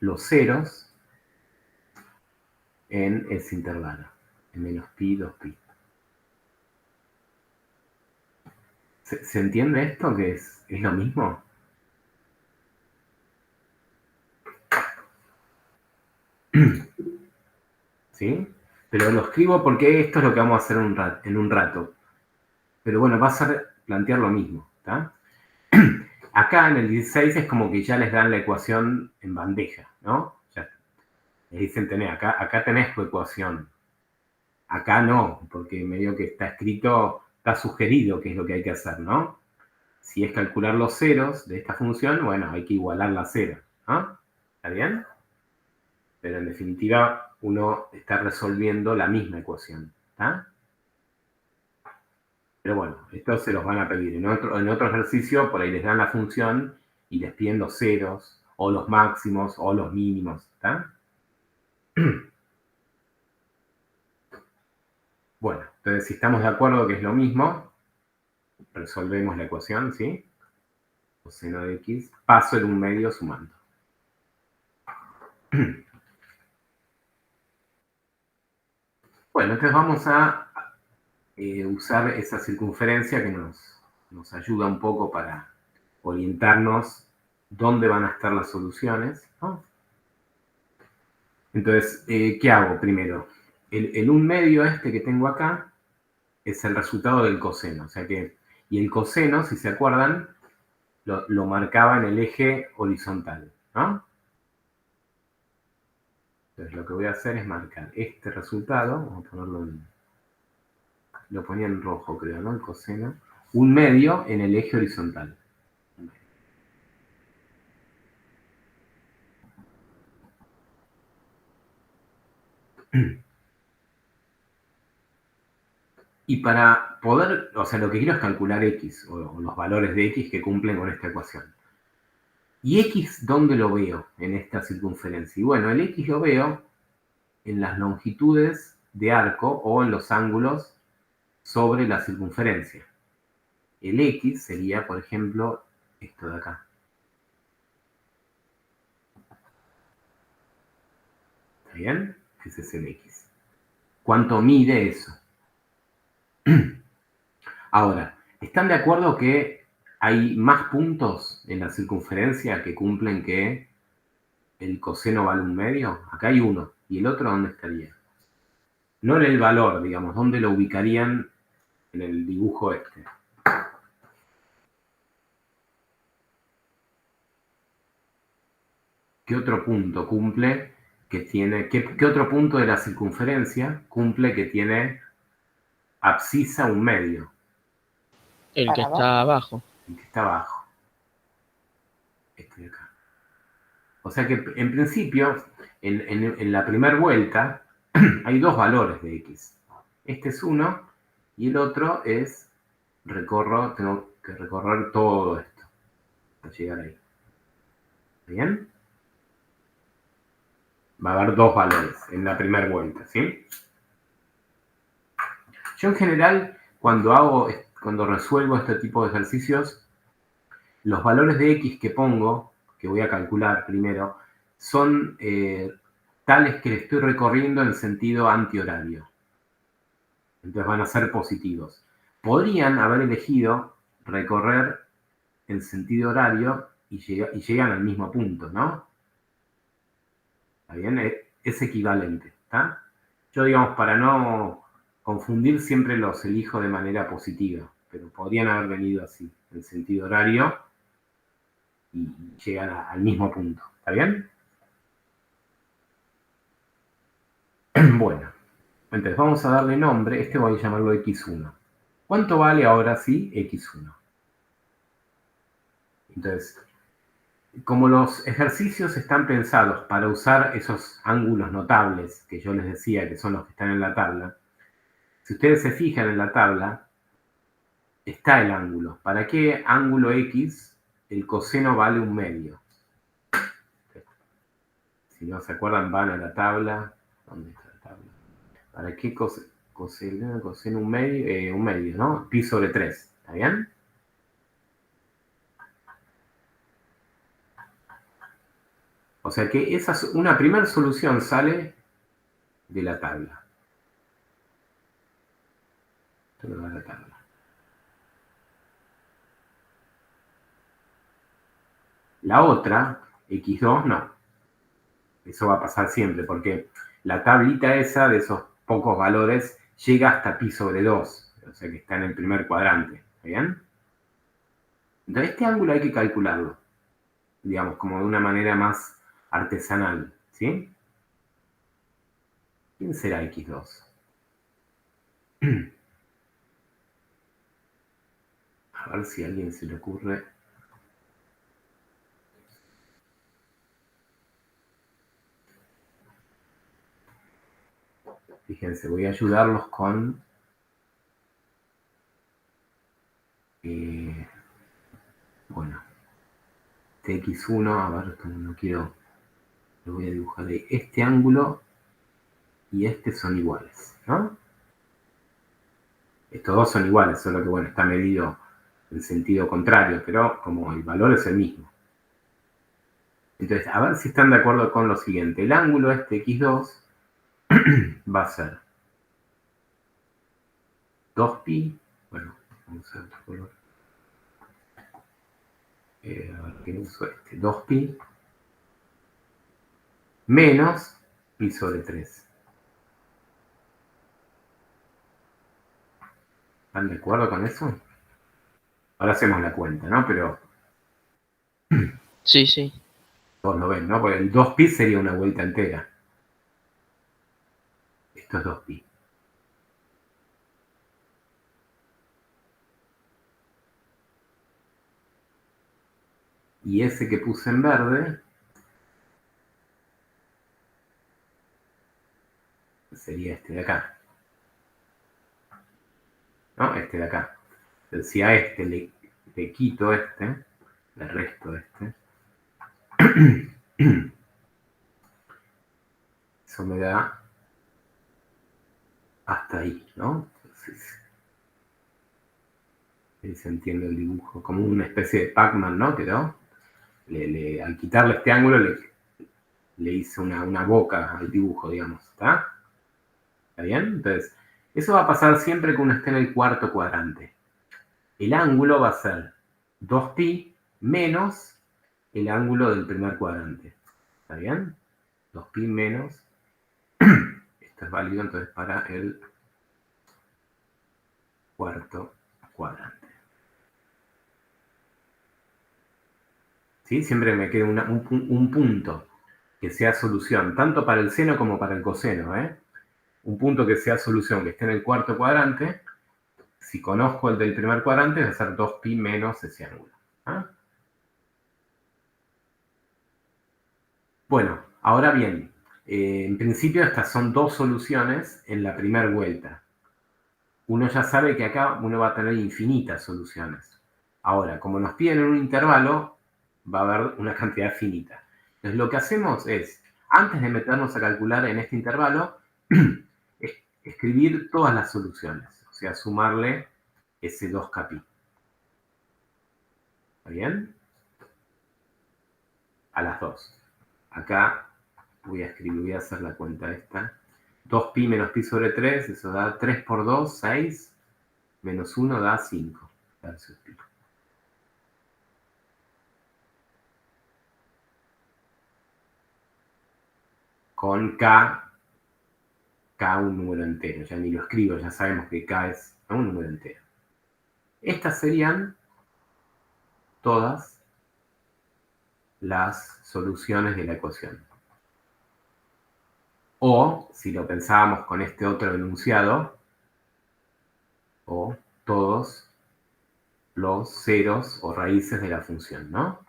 los ceros en ese intervalo, en menos pi, 2pi. ¿Se entiende esto que es lo mismo? ¿Sí? Pero lo escribo porque esto es lo que vamos a hacer en un rato. Pero bueno, va a ser plantear lo mismo, ¿está? Acá en el 16 es como que ya les dan la ecuación en bandeja, ¿no? Ya les dicen, acá tenés tu ecuación. Acá no, porque medio que está escrito, está sugerido qué es lo que hay que hacer, ¿no? Si es calcular los ceros de esta función, bueno, hay que igualar la cero, ¿no? ¿Está bien? Pero en definitiva, uno está resolviendo la misma ecuación, ¿está? Pero bueno, esto se los van a pedir. En otro ejercicio, por ahí les dan la función y les piden los ceros, o los máximos, o los mínimos, ¿está? Bueno, entonces si estamos de acuerdo que es lo mismo, resolvemos la ecuación, ¿sí? Coseno de x, paso el 1/2 sumando. Bueno, entonces vamos a usar esa circunferencia que nos ayuda un poco para orientarnos dónde van a estar las soluciones, ¿no? Entonces, ¿qué hago primero? El 1/2 este que tengo acá es el resultado del coseno, o sea que, y el coseno, si se acuerdan, lo marcaba en el eje horizontal, ¿no? Entonces lo que voy a hacer es marcar este resultado, vamos a ponerlo lo ponía en rojo creo, ¿no? El coseno, un medio en el eje horizontal. Y para poder, o sea, lo que quiero es calcular x, o los valores de x que cumplen con esta ecuación. ¿Y x dónde lo veo en esta circunferencia? Y bueno, el x lo veo en las longitudes de arco o en los ángulos sobre la circunferencia. El x sería, por ejemplo, esto de acá. ¿Está bien? Ese es el x. ¿Cuánto mide eso? Ahora, ¿están de acuerdo que hay más puntos en la circunferencia que cumplen que el coseno vale un medio? Acá hay uno. ¿Y el otro dónde estaría? No en el valor, digamos, ¿dónde lo ubicarían en el dibujo este? ¿Qué otro punto cumple que tiene, qué otro punto de la circunferencia cumple que tiene abscisa un medio? El que Para abajo. está abajo. El que está abajo. Este de acá. O sea que en principio, en la primera vuelta, hay dos valores de x. Este es 1 y el otro es, tengo que recorrer todo esto para llegar ahí. ¿Bien? Va a haber dos valores en la primera vuelta, ¿sí? Yo en general, cuando resuelvo este tipo de ejercicios, los valores de x que pongo, que voy a calcular primero, son tales que le estoy recorriendo en sentido antihorario. Entonces van a ser positivos. Podrían haber elegido recorrer en sentido horario y llegan al mismo punto, ¿no? ¿Está bien? Es equivalente, ¿está? Yo, digamos, para no confundir, siempre los elijo de manera positiva, pero podrían haber venido así, en sentido horario, y llegan al mismo punto, ¿está bien? Bueno, entonces vamos a darle nombre, este voy a llamarlo x1. ¿Cuánto vale ahora sí x1? Entonces, como los ejercicios están pensados para usar esos ángulos notables que yo les decía que son los que están en la tabla, si ustedes se fijan en la tabla, está el ángulo. ¿Para qué ángulo x el coseno vale un medio? Si no se acuerdan, van a la tabla. ¿Dónde está la tabla? ¿Para qué coseno un medio, ¿no? Pi sobre 3. ¿Está bien? O sea que una primera solución sale de la tabla. Esto me va a la tabla. La otra, x2, no. Eso va a pasar siempre, porque la tablita esa de esos pocos valores llega hasta pi sobre 2. O sea que está en el primer cuadrante. ¿Está bien? Entonces este ángulo hay que calcularlo. Digamos, como de una manera más artesanal. ¿Sí? ¿Quién será x2? A ver si a alguien se le ocurre. Fíjense, voy a ayudarlos con... bueno, tx1, a ver, no quiero... lo voy a dibujar ahí. Este ángulo y este son iguales, ¿no? Estos dos son iguales, solo que, bueno, está medido en sentido contrario, pero como el valor es el mismo. Entonces, a ver si están de acuerdo con lo siguiente. El ángulo este x2 va a ser 2pi, bueno, vamos a ver otro color. A ver, ¿qué uso este? 2pi menos pi sobre 3. ¿Están de acuerdo con eso? Ahora hacemos la cuenta, ¿no? Pero Sí, sí. Vos lo ven, ¿no? Porque el 2pi sería una vuelta entera. Esto es 2pi. Y ese que puse en verde sería este de acá. ¿No? Este de acá. Entonces, si a este le quito este, le resto este, eso me da hasta ahí, ¿no? Entonces, ahí se entiende el dibujo, como una especie de Pac-Man, ¿no? Quedó. Al quitarle este ángulo le hice una boca al dibujo, digamos, ¿está? ¿Está bien? Entonces, eso va a pasar siempre que uno esté en el cuarto cuadrante. El ángulo va a ser 2pi menos el ángulo del primer cuadrante. ¿Está bien? 2pi menos. Esto es válido entonces para el cuarto cuadrante. ¿Sí? Siempre me queda un punto que sea solución, tanto para el seno como para el coseno. Un punto que sea solución, que esté en el cuarto cuadrante. Si conozco el del primer cuadrante, va a ser 2pi menos ese ángulo. ¿Ah? Bueno, ahora bien, en principio estas son dos soluciones en la primera vuelta. Uno ya sabe que acá uno va a tener infinitas soluciones. Ahora, como nos piden un intervalo, va a haber una cantidad finita. Entonces lo que hacemos es, antes de meternos a calcular en este intervalo, escribir todas las soluciones. O sea, sumarle ese 2kpi. ¿Está bien? A las dos. Acá voy a hacer la cuenta esta. 2pi menos pi sobre 3, eso da 3 por 2, 6, menos 1 da 5 tercios pi. Con k un número entero, ya ni lo escribo, ya sabemos que k es un número entero. Estas serían todas las soluciones de la ecuación. O, si lo pensábamos con este otro enunciado, o todos los ceros o raíces de la función, ¿no?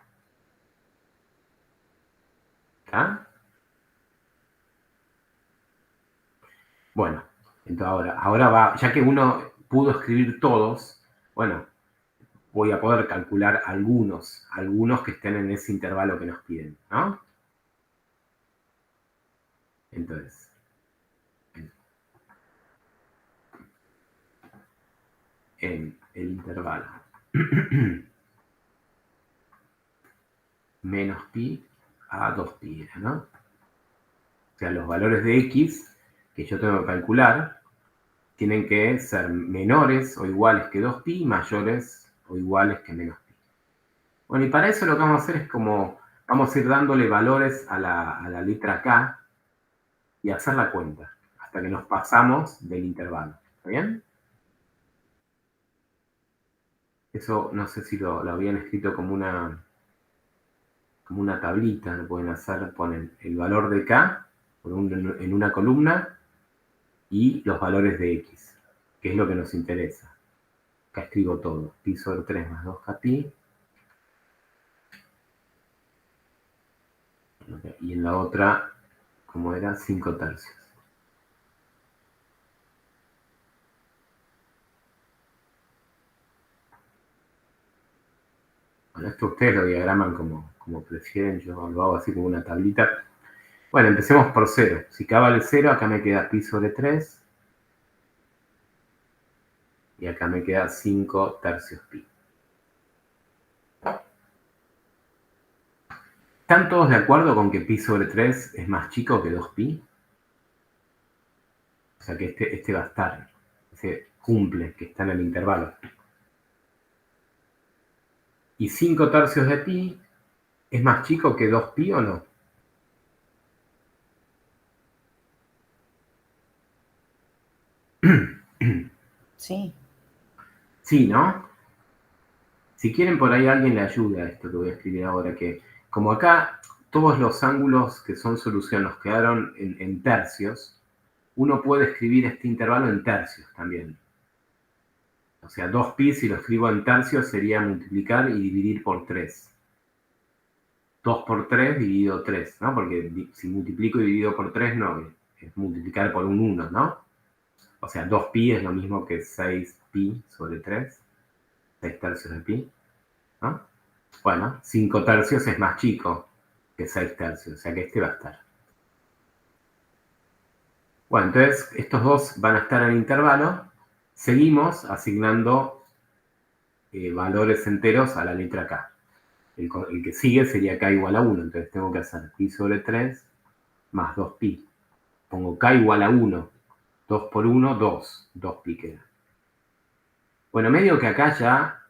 ¿Está? Bueno, entonces ahora va, ya que uno pudo escribir todos, bueno, voy a poder calcular algunos que estén en ese intervalo que nos piden, ¿no? Entonces, en el intervalo menos pi a 2pi, ¿no? O sea, los valores de x que yo tengo que calcular tienen que ser menores o iguales que 2pi, mayores o iguales que menos pi. Bueno, y para eso lo que vamos a hacer es como, vamos a ir dándole valores a la letra k y hacer la cuenta, hasta que nos pasamos del intervalo. ¿Está bien? Eso no sé si lo habían escrito como una tablita, lo pueden hacer, ponen el valor de k en una columna y los valores de x, que es lo que nos interesa. Acá escribo todo, pi sobre 3 más 2kpi. Y en la otra, como era, 5 tercios. Bueno, esto ustedes lo diagraman como prefieren, yo lo hago así como una tablita. Bueno, empecemos por 0. Si acá vale 0, acá me queda pi sobre 3. Y acá me queda 5 tercios pi. ¿Están todos de acuerdo con que pi sobre 3 es más chico que 2pi? O sea que este va a estar, se cumple, que está en el intervalo. ¿Y 5 tercios de pi es más chico que 2pi o no? Sí. Sí, ¿no? Si quieren por ahí alguien le ayuda a esto que voy a escribir ahora, que como acá todos los ángulos que son solución nos quedaron en tercios, uno puede escribir este intervalo en tercios también. O sea, 2pi, si lo escribo en tercios, sería multiplicar y dividir por 3. 2 por 3 dividido 3, ¿no? Porque si multiplico y divido por 3, no, es multiplicar por un 1, ¿no? O sea, 2pi es lo mismo que 6pi sobre 3. 6 tercios de pi, ¿no? Bueno, 5 tercios es más chico que 6 tercios, o sea que este va a estar. Bueno, entonces estos dos van a estar en el intervalo. Seguimos asignando valores enteros a la letra k. El que sigue sería k igual a 1, entonces tengo que hacer pi sobre 3 más 2pi. Pongo k igual a 1, 2 por 1, 2, 2pi queda. Bueno, medio que acá ya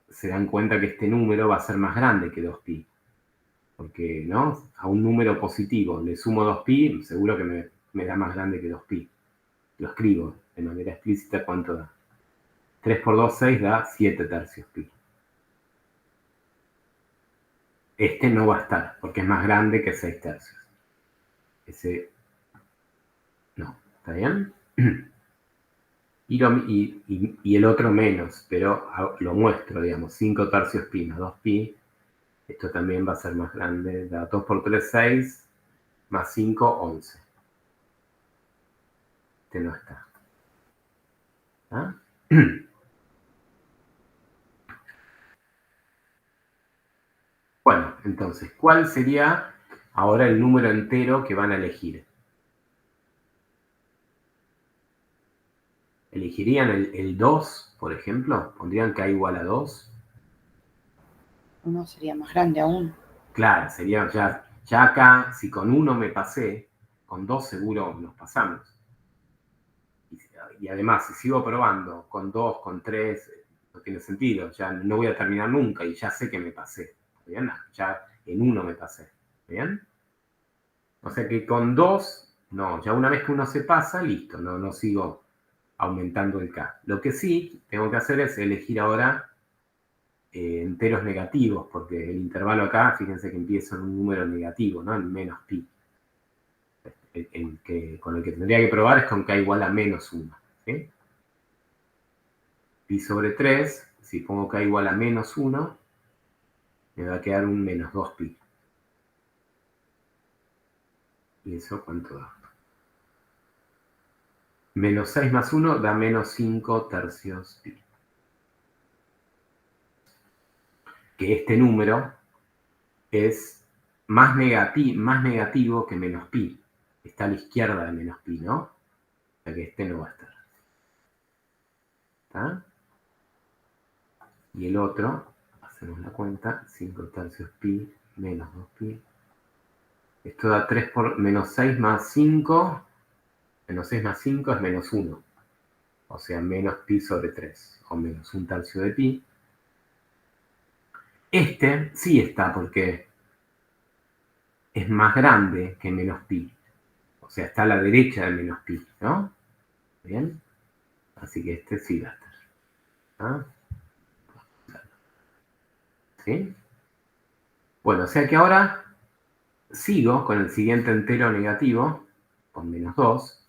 se dan cuenta que este número va a ser más grande que 2pi. Porque, ¿no? A un número positivo le sumo 2pi, seguro que me da más grande que 2pi. Lo escribo de manera explícita cuánto da. 3 por 2, 6 da 7 tercios pi. Este no va a estar, porque es más grande que 6 tercios. Ese no, ¿está bien? Y el otro menos, pero lo muestro, digamos, 5 tercios pi más 2pi. Esto también va a ser más grande. Da 2 por 3, 6, más 5, 11. Este no está. ¿Ah? Bueno, entonces, ¿cuál sería ahora el número entero que van a elegir? ¿Elegirían el 2, por ejemplo? ¿Pondrían k igual a 2? Uno sería más grande aún. Claro, sería ya acá, si con 1 me pasé, con 2 seguro nos pasamos. Y además, si sigo probando con 2, con 3, no tiene sentido. Ya no voy a terminar nunca y ya sé que me pasé. ¿Bien? Ya en 1 me pasé. ¿Bien? O sea que con 2, no, ya una vez que uno se pasa, listo, no sigo aumentando el k. Lo que sí tengo que hacer es elegir ahora enteros negativos, porque el intervalo acá, fíjense que empieza en un número negativo, ¿no? En menos pi. Con el que tendría que probar es con k igual a menos 1. ¿Sí? Pi sobre 3, si pongo k igual a menos 1, me va a quedar un menos 2pi. ¿Y eso cuánto da? Menos 6 más 1 da menos 5 tercios pi. Que este número es más negativo que menos pi. Está a la izquierda de menos pi, ¿no? O sea que este no va a estar. ¿Está? Y el otro, hacemos la cuenta, 5 tercios pi menos 2pi. Esto da 3 por menos 6 más 5. Menos 6 más 5 es menos 1. O sea, menos pi sobre 3. O menos 1 tercio de pi. Este sí está porque es más grande que menos pi. O sea, está a la derecha de menos pi, ¿no? ¿Bien? Así que este sí va a estar. ¿Ah? ¿Sí? Bueno, o sea que ahora sigo con el siguiente entero negativo, con menos 2.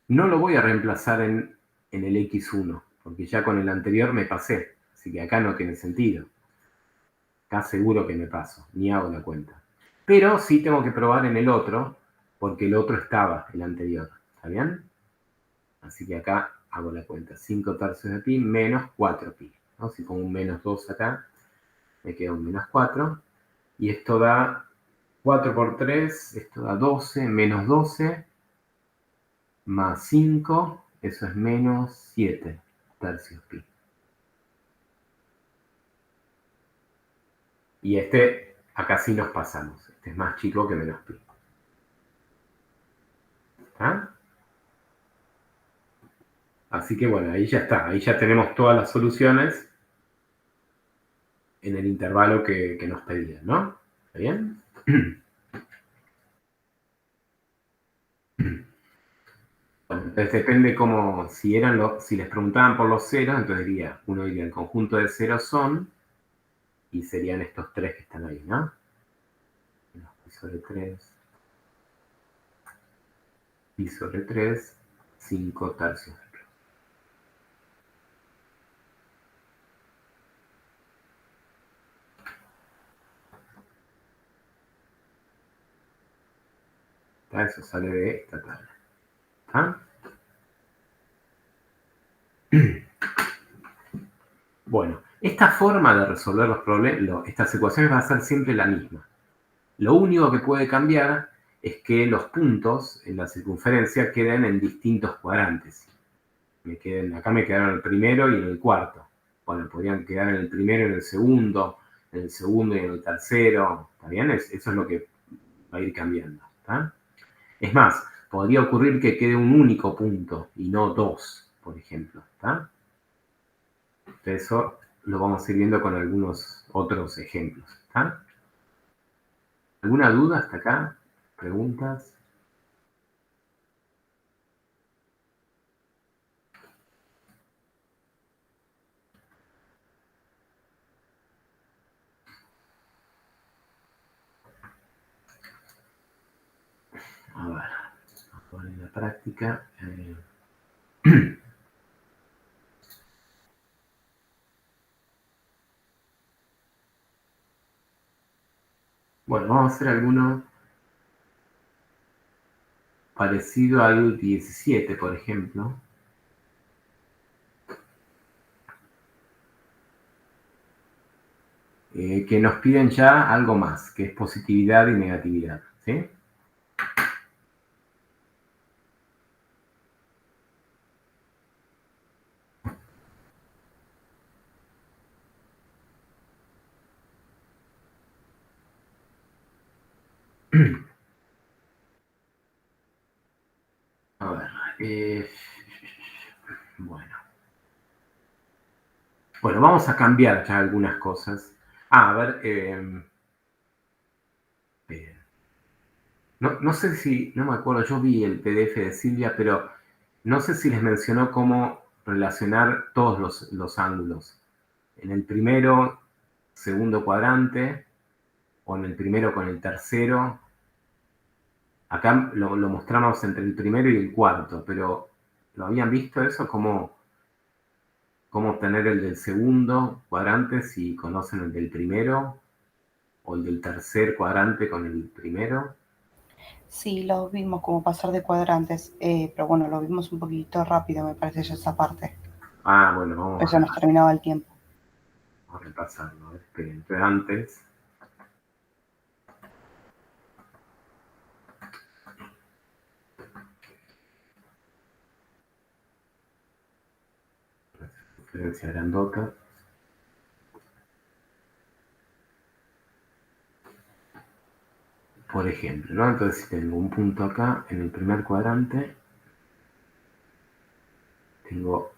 No lo voy a reemplazar en el x1, porque ya con el anterior me pasé. Así que acá no tiene sentido. Acá seguro que me paso, ni hago la cuenta. Pero sí tengo que probar en el otro, porque el otro estaba, el anterior. ¿Está bien? Así que acá hago la cuenta. 5 tercios de pi menos 4pi. ¿No? Si pongo un menos 2 acá, me queda un menos 4. Y esto da 4 por 3, esto da 12, menos 12, más 5, eso es menos 7 tercios pi. Y este, acá sí nos pasamos. Este es más chico que menos pi. ¿Ah? Así que bueno, ahí ya está. Ahí ya tenemos todas las soluciones en el intervalo que nos pedían, ¿no? ¿Está bien? Bueno, entonces depende cómo, si les preguntaban por los ceros, entonces uno diría, el conjunto de ceros son, y serían estos 3 que están ahí, ¿no? Pi sobre 3, pi sobre 3, 5 tercios. Eso sale de esta tabla. ¿Ah? Bueno, esta forma de resolver los problemas, estas ecuaciones va a ser siempre la misma. Lo único que puede cambiar es que los puntos en la circunferencia queden en distintos cuadrantes. Acá me quedaron el primero y en el cuarto. Bueno, podrían quedar en el primero y en el segundo y en el tercero. ¿Está bien? Eso es lo que va a ir cambiando. ¿Está? Es más, podría ocurrir que quede un único punto y no 2, por ejemplo. ¿Está? Eso lo vamos a ir viendo con algunos otros ejemplos. ¿Está? ¿Alguna duda hasta acá? ¿Preguntas? A ver, vamos a poner en la práctica. Bueno, vamos a hacer alguno parecido al 17, por ejemplo. Que nos piden ya algo más, que es positividad y negatividad. ¿Sí? A ver. Bueno. Bueno, vamos a cambiar ya algunas cosas. A ver. No sé si, no me acuerdo, yo vi el PDF de Silvia, pero no sé si les mencionó cómo relacionar todos los ángulos. En el primero, segundo cuadrante, o en el primero con el tercero. Acá lo mostramos entre el primero y el cuarto, pero ¿lo habían visto eso? ¿Cómo obtener el del segundo cuadrante si conocen el del primero? ¿O el del tercer cuadrante con el primero? Sí, lo vimos como pasar de cuadrantes, pero bueno, lo vimos un poquito rápido, me parece ya esa parte. Ah, bueno, vamos Pues ya nos terminaba el tiempo. a repasarlo. A ver, esperen, pero antes. Referencia grandota. Por ejemplo, ¿no? Entonces, si tengo un punto acá en el primer cuadrante, tengo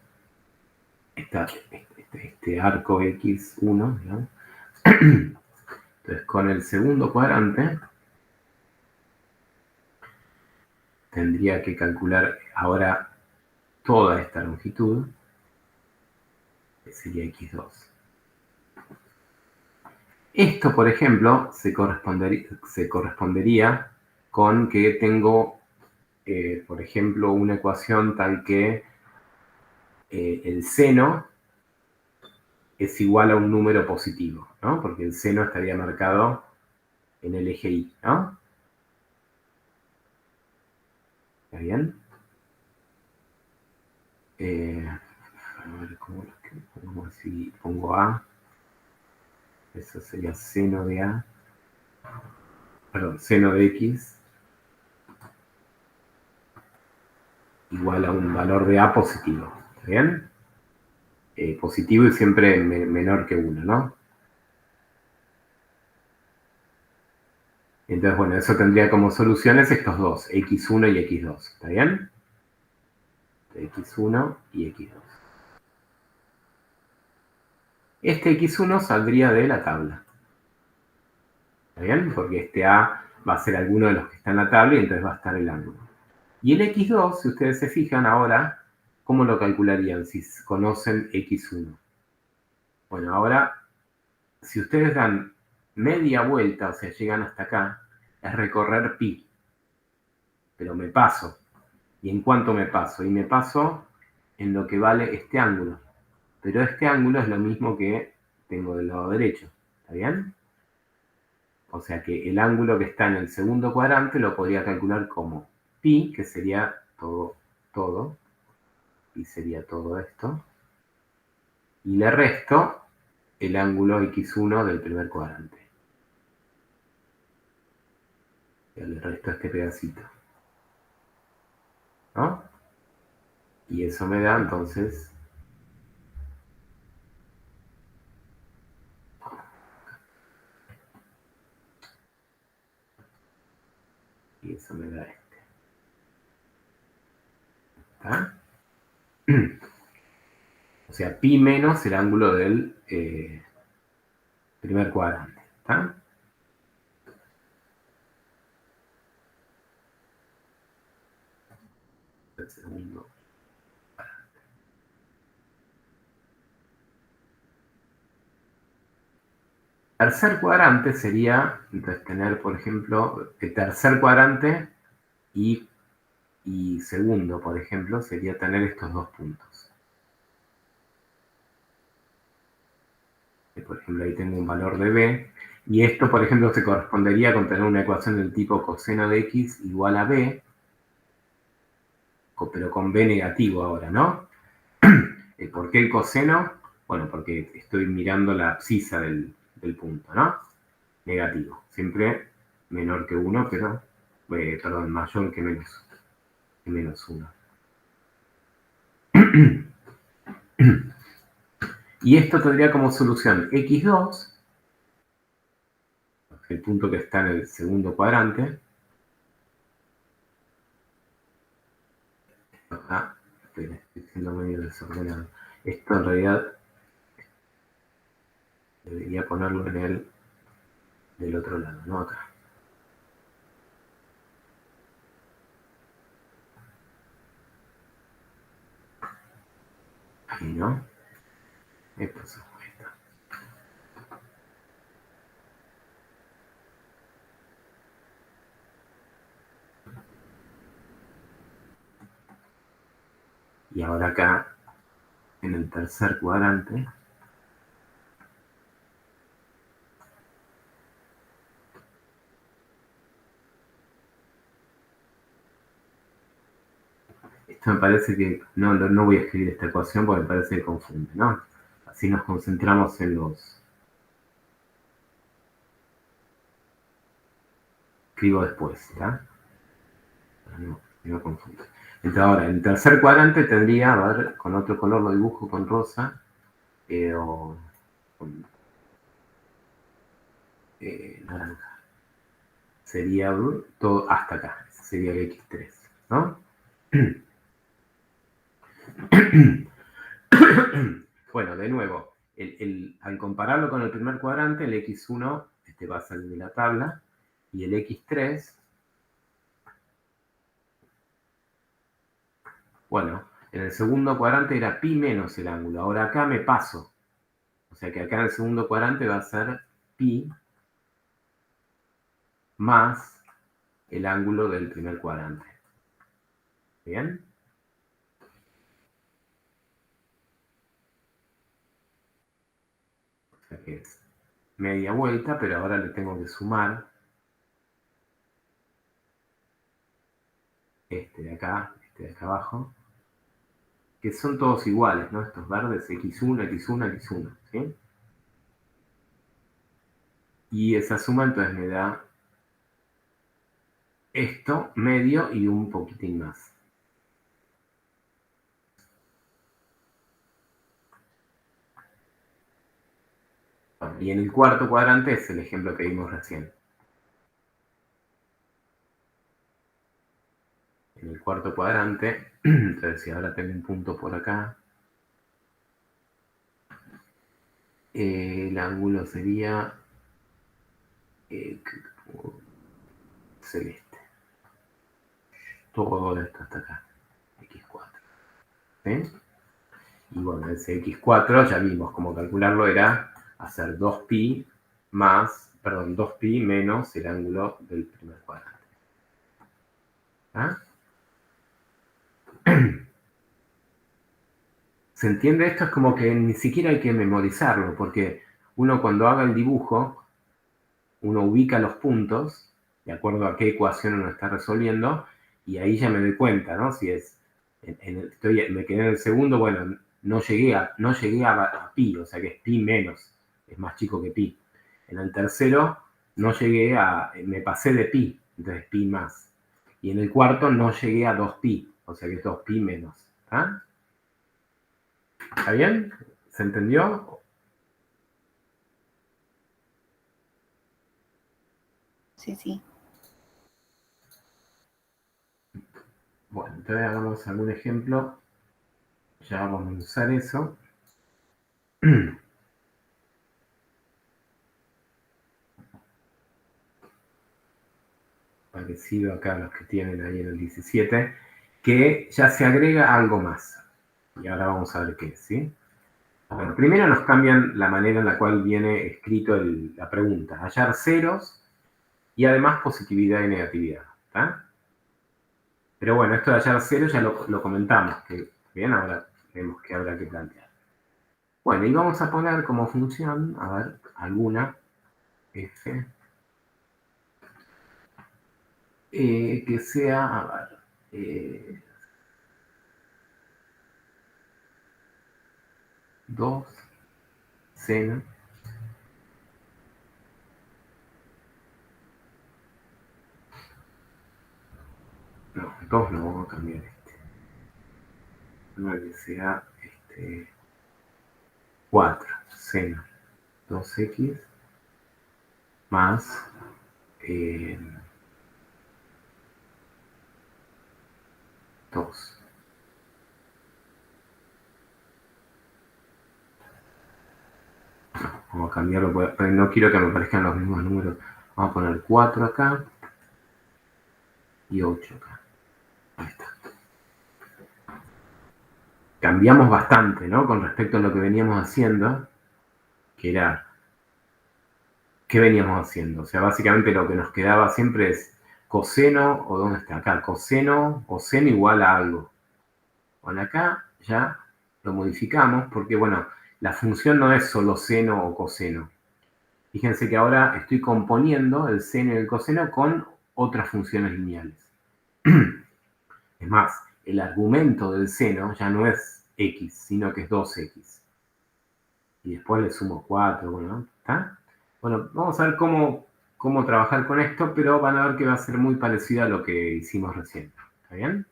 este arco X1, ¿no? Entonces, con el segundo cuadrante, tendría que calcular ahora toda esta longitud, que sería X2. Esto, por ejemplo, se correspondería con que tengo, por ejemplo, una ecuación tal que el seno es igual a un número positivo, ¿no? Porque el seno estaría marcado en el eje Y, ¿no? ¿Está bien? A ver, ¿cómo pongo así? Pongo A. Eso sería seno de A. Perdón, seno de X igual a un valor de A positivo. ¿Está bien? Positivo y siempre menor que 1, ¿no? Entonces, bueno, eso tendría como soluciones estos dos, X1 y X2. ¿Está bien? X1 y X2. Este X1 saldría de la tabla. ¿Está bien? Porque este A va a ser alguno de los que está en la tabla y entonces va a estar el ángulo. Y el X2, si ustedes se fijan ahora, ¿cómo lo calcularían si conocen X1? Bueno, ahora si ustedes dan media vuelta, o sea, llegan hasta acá, es recorrer pi. Pero me paso. ¿Y en cuánto me paso? Y me paso en lo que vale este ángulo. Pero este ángulo es lo mismo que tengo del lado derecho. ¿Está bien? O sea que el ángulo que está en el segundo cuadrante lo podría calcular como pi, que sería todo, y sería todo esto. Y le resto el ángulo x1 del primer cuadrante. Y le resto este pedacito. ¿No? Y eso me da entonces y eso me da este. ¿Está? O sea, pi menos el ángulo del primer cuadrante. ¿Está? El segundo. Tercer cuadrante sería, entonces, tener, por ejemplo, el tercer cuadrante y segundo, por ejemplo, sería tener estos dos puntos. Por ejemplo, ahí tengo un valor de b, y esto, por ejemplo, se correspondería con tener una ecuación del tipo coseno de x igual a b, pero con b negativo ahora, ¿no? ¿Por qué el coseno? Bueno, porque estoy mirando la abscisa del punto, ¿no? Negativo. Siempre menor que 1, pero, perdón, mayor que menos 1. Y esto tendría como solución x2, el punto que está en el segundo cuadrante. Acá estoy siendo medio desordenado. Esto en realidad debería ponerlo en el del otro lado, no acá. Ahí, ¿no? Esto es esto. Y ahora acá, en el tercer cuadrante, esto me parece que, no voy a escribir esta ecuación porque me parece que confunde, ¿no? Así nos concentramos en los... Escribo después, ¿está? No confundo. Entonces ahora, en el tercer cuadrante tendría, a ver, con otro color lo dibujo con rosa, o con naranja. Sería todo hasta acá, sería el x3, ¿no? Bueno, de nuevo, al compararlo con el primer cuadrante, el x1 va a salir de la tabla, y el x3, bueno, en el segundo cuadrante era pi menos el ángulo, ahora acá me paso, o sea que acá en el segundo cuadrante va a ser pi más el ángulo del primer cuadrante. ¿Bien? O sea que es media vuelta, pero ahora le tengo que sumar este de acá abajo, que son todos iguales, ¿no? Estos verdes, x1, x1, x1, ¿sí? Y esa suma entonces me da esto, medio y un poquitín más. Y en el cuarto cuadrante es el ejemplo que vimos recién. En el cuarto cuadrante, entonces si ahora tengo un punto por acá, el ángulo sería celeste. Todo esto hasta acá, x4. ¿Sí? Y bueno, ese x4 ya vimos cómo calcularlo, era hacer 2pi más, perdón, 2pi menos el ángulo del primer cuadrante. ¿Ah? ¿Se entiende? Esto es como que ni siquiera hay que memorizarlo, porque uno cuando haga el dibujo, uno ubica los puntos, de acuerdo a qué ecuación uno está resolviendo, y ahí ya me doy cuenta, ¿no? Si es, me quedé en el segundo, bueno, no llegué a pi, o sea que es pi menos, es más chico que pi. En el tercero no llegué me pasé de pi, entonces pi más. Y en el cuarto no llegué a 2pi, o sea que es 2pi menos. ¿Ah? ¿Está bien? ¿Se entendió? Sí, sí. Bueno, entonces hagamos algún ejemplo. Ya vamos a usar eso. Parecido acá a los que tienen ahí en el 17, que ya se agrega algo más. Y ahora vamos a ver qué es, ¿sí? Bueno, primero nos cambian la manera en la cual viene escrito la pregunta. Hallar ceros y además positividad y negatividad. ¿Está? Pero bueno, esto de hallar ceros ya lo comentamos. Que, bien, ahora vemos que habrá que plantear. Bueno, y vamos a poner como función, a ver, alguna f que sea, a ver, 2 seno no, 2 no, vamos a cambiar no, que sea 4 seno 2x más 2. Vamos a cambiarlo, porque no quiero que me aparezcan los mismos números. Vamos a poner 4 acá y 8 acá. Ahí está. Cambiamos bastante, ¿no? Con respecto a lo que veníamos haciendo, que era, ¿qué veníamos haciendo? O sea, básicamente lo que nos quedaba siempre es coseno, o ¿dónde está? Acá, coseno o seno igual a algo. Bueno, acá ya lo modificamos porque, bueno, la función no es solo seno o coseno. Fíjense que ahora estoy componiendo el seno y el coseno con otras funciones lineales. Es más, el argumento del seno ya no es x, sino que es 2x. Y después le sumo 4, bueno, ¿está? Bueno, vamos a ver cómo trabajar con esto, pero van a ver que va a ser muy parecido a lo que hicimos recién. ¿Está bien?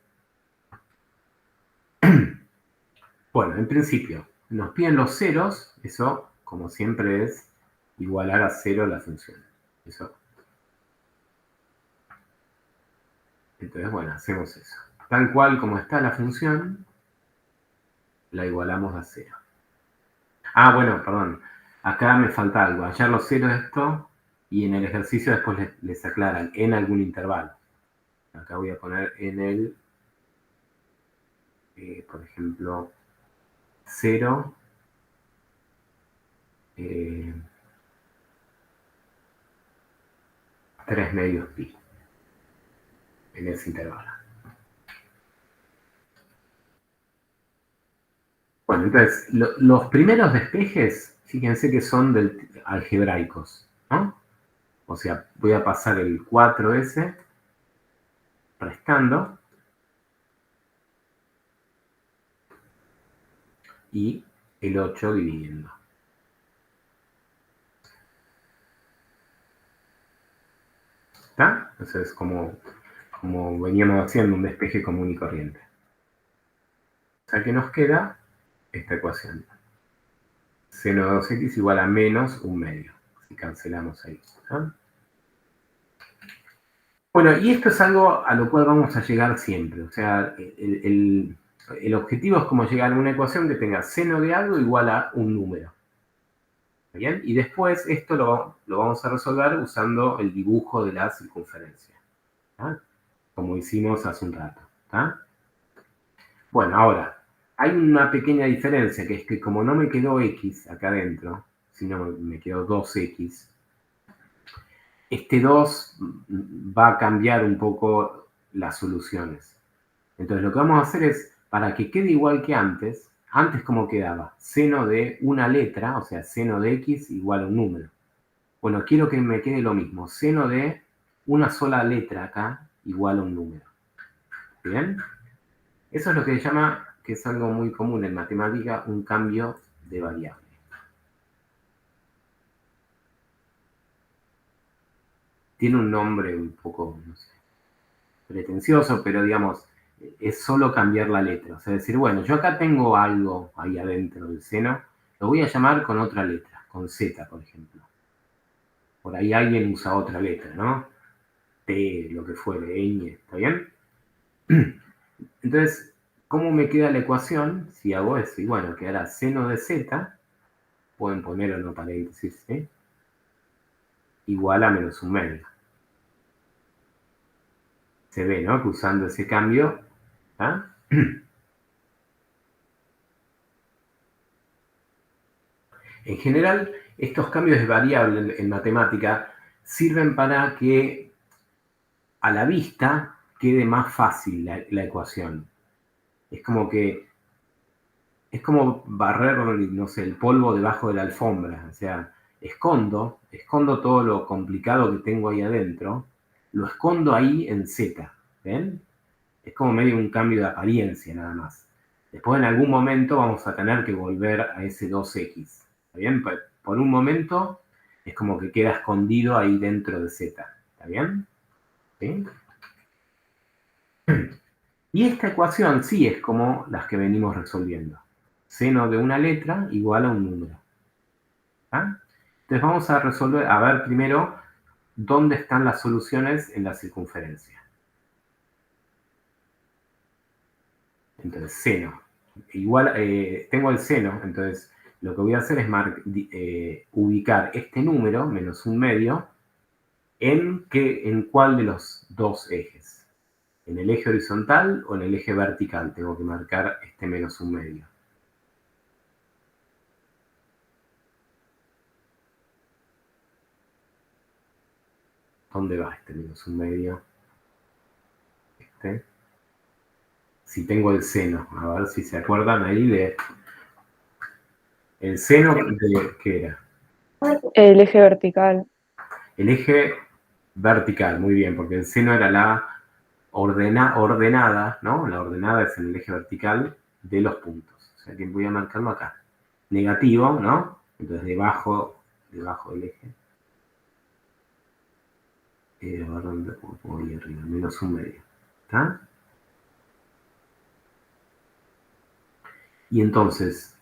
Bueno, en principio, nos piden los ceros, eso, como siempre, es igualar a 0 la función. Eso. Entonces, bueno, hacemos eso. Tal cual como está la función, la igualamos a 0. Ah, bueno, perdón. Acá me falta algo. Hallar los ceros de esto y en el ejercicio después les aclaran en algún intervalo. Acá voy a poner en el, por ejemplo, 0, 3 medios pi en ese intervalo. Bueno, entonces, los primeros despejes, fíjense que son algebraicos, ¿no? O sea, voy a pasar el 4S restando y el 8 dividiendo. ¿Está? Entonces, como veníamos haciendo un despeje común y corriente. O sea que nos queda esta ecuación. Seno de 2x igual a menos un medio. Si cancelamos ahí. ¿No? Bueno, y esto es algo a lo cual vamos a llegar siempre. O sea, el objetivo es como llegar a una ecuación que tenga seno de algo igual a un número. ¿Bien? Y después esto lo vamos a resolver usando el dibujo de la circunferencia. ¿Tá? Como hicimos hace un rato. ¿Tá? Bueno, ahora, hay una pequeña diferencia, que es que como no me quedó x acá adentro, si no me quedó 2x. Este 2 va a cambiar un poco las soluciones. Entonces lo que vamos a hacer es, para que quede igual que antes ¿cómo quedaba? Seno de una letra, o sea, seno de x igual a un número. Bueno, quiero que me quede lo mismo, seno de una sola letra acá igual a un número. ¿Bien? Eso es lo que se llama, que es algo muy común en matemática, un cambio de variable. Tiene un nombre un poco, no sé, pretencioso, pero digamos, es solo cambiar la letra. O sea, decir, bueno, yo acá tengo algo ahí adentro del seno, lo voy a llamar con otra letra, con Z, por ejemplo. Por ahí alguien usa otra letra, ¿no? T, lo que fuere, ñ, ¿está bien? Entonces, ¿cómo me queda la ecuación si hago eso? Y bueno, quedará seno de Z, pueden poner o no paréntesis, ¿sí? Igual a menos un medio. Se ve, ¿no? Que usando ese cambio, ¿ah? En general, estos cambios de variable en matemática sirven para que a la vista quede más fácil la ecuación. Es como barrer, no sé, el polvo debajo de la alfombra. O sea, escondo todo lo complicado que tengo ahí adentro, lo escondo ahí en Z. ¿Ven? Es como medio un cambio de apariencia nada más. Después en algún momento vamos a tener que volver a ese 2x. ¿Está bien? Por un momento es como que queda escondido ahí dentro de Z. ¿Está bien? ¿Sí? Y esta ecuación sí es como las que venimos resolviendo. Seno de una letra igual a un número. ¿Ah? Entonces vamos a resolver, a ver primero dónde están las soluciones en la circunferencia. Entonces, seno. Igual, tengo el seno, entonces lo que voy a hacer es ubicar este número, menos un medio, ¿en cuál de los dos ejes? ¿En el eje horizontal o en el eje vertical? Tengo que marcar este menos un medio. ¿Dónde va este menos un medio? Este. Si tengo el seno, a ver si se acuerdan ahí de... ¿El seno de qué era? El eje vertical. El eje vertical, muy bien, porque el seno era la ordenada, ¿no? La ordenada es en el eje vertical de los puntos. O sea que voy a marcarlo acá. Negativo, ¿no? Entonces debajo del eje. A ver dónde voy arriba, menos un medio. ¿Está? Y entonces,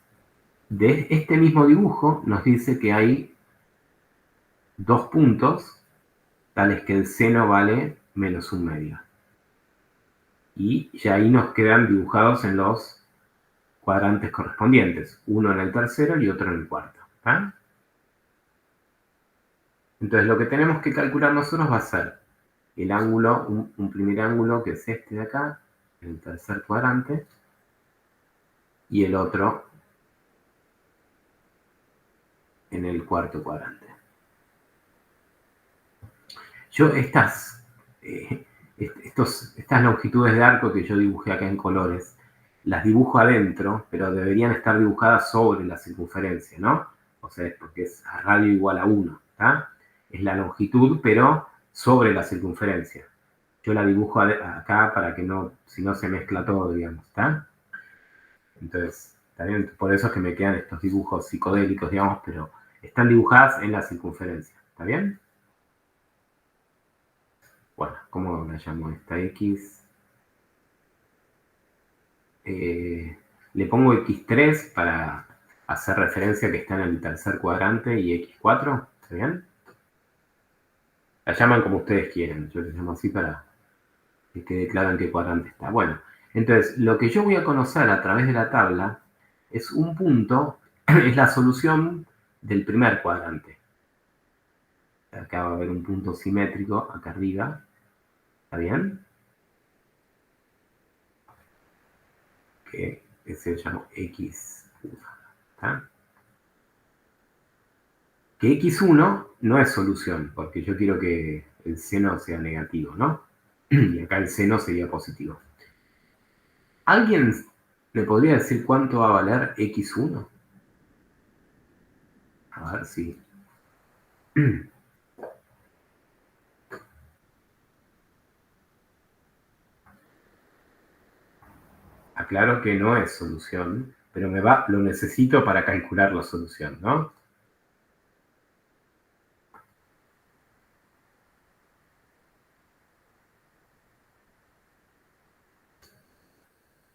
de este mismo dibujo nos dice que hay dos puntos tales que el seno vale menos un medio. Y ya ahí nos quedan dibujados en los cuadrantes correspondientes, uno en el tercero y otro en el cuarto. ¿Está? Entonces lo que tenemos que calcular nosotros va a ser el ángulo, un primer ángulo que es este de acá, en el tercer cuadrante, y el otro en el cuarto cuadrante. Yo estas longitudes de arco que yo dibujé acá en colores, las dibujo adentro, pero deberían estar dibujadas sobre la circunferencia, ¿no? O sea, es porque es a radio igual a 1, ¿está? Es la longitud, pero sobre la circunferencia. Yo la dibujo acá para que no, si no se mezcla todo, digamos, ¿está? Entonces, también por eso es que me quedan estos dibujos psicodélicos, digamos, pero están dibujadas en la circunferencia, ¿está bien? Bueno, ¿cómo la llamo esta X? Le pongo X3 para hacer referencia a que está en el tercer cuadrante y X4, ¿está bien? La llaman como ustedes quieren, yo les llamo así para que quede claro en qué cuadrante está. Bueno, entonces, lo que yo voy a conocer a través de la tabla es un punto, es la solución del primer cuadrante. Acá va a haber un punto simétrico, acá arriba, ¿está bien? Que se llama X. ¿Está? que x1 no es solución, porque yo quiero que el seno sea negativo, ¿no? Y acá el seno sería positivo. ¿Alguien me podría decir cuánto va a valer x1? A ver si... Aclaro que no es solución, pero lo necesito para calcular la solución, ¿no?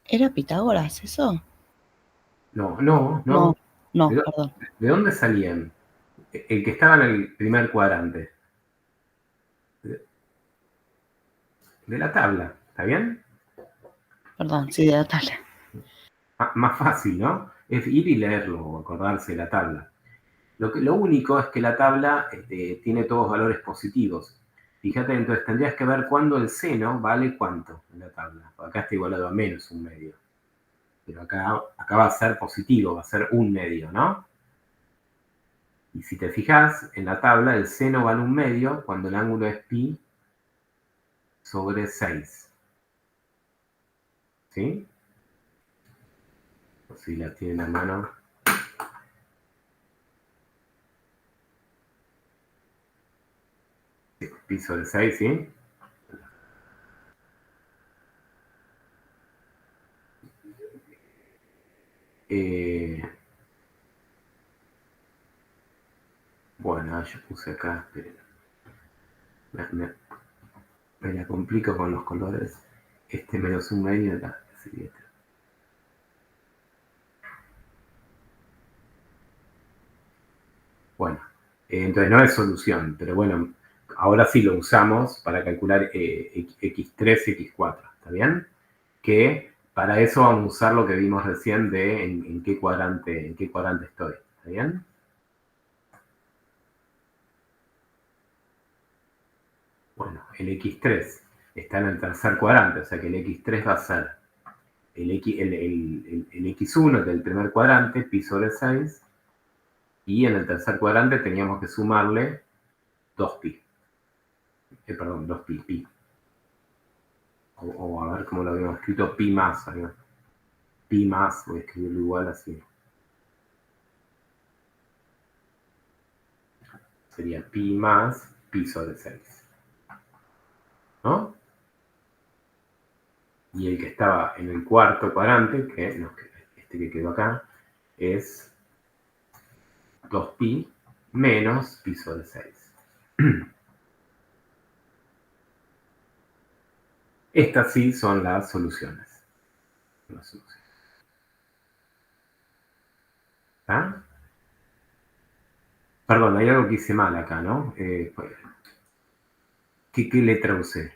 ¿Era Pitágoras eso? No. No, ¿De, perdón. de dónde salían? El que estaba en el primer cuadrante. De la tabla, ¿está bien? Perdón, sí, de la tabla. Más fácil, ¿no? Es ir y leerlo o acordarse de la tabla. Lo único es que la tabla tiene todos valores positivos. Fíjate, entonces tendrías que ver cuándo el seno vale cuánto en la tabla. Acá está igualado a menos un medio. Pero acá va a ser positivo, va a ser un medio, ¿no? Y si te fijas, en la tabla el seno vale un medio cuando el ángulo es pi sobre 6. ¿Sí? O si la tienen a mano. Pi sobre 6, ¿sí? Bueno, yo puse acá, pero me la complico con los colores. Este menos un medio acá sería este. Bueno, entonces no es solución, pero bueno, ahora sí lo usamos para calcular x3, x4, ¿está bien? Que para eso vamos a usar lo que vimos recién de en qué cuadrante estoy, ¿está bien? Bueno, el x3 está en el tercer cuadrante, o sea que el x3 va a ser el x1 del primer cuadrante, pi sobre 6, y en el tercer cuadrante teníamos que sumarle 2pi. Perdón, 2pi, pi. O a ver cómo lo habíamos escrito, pi más. ¿no? Pi más, voy a escribirlo igual así. Sería pi más pi sobre 6. ¿No? Y el que estaba en el cuarto cuadrante, este que quedó acá, es 2pi menos pi sobre 6. Estas sí son las soluciones. ¿Está? Perdón, hay algo que hice mal acá, ¿no? ¿Qué letra usé?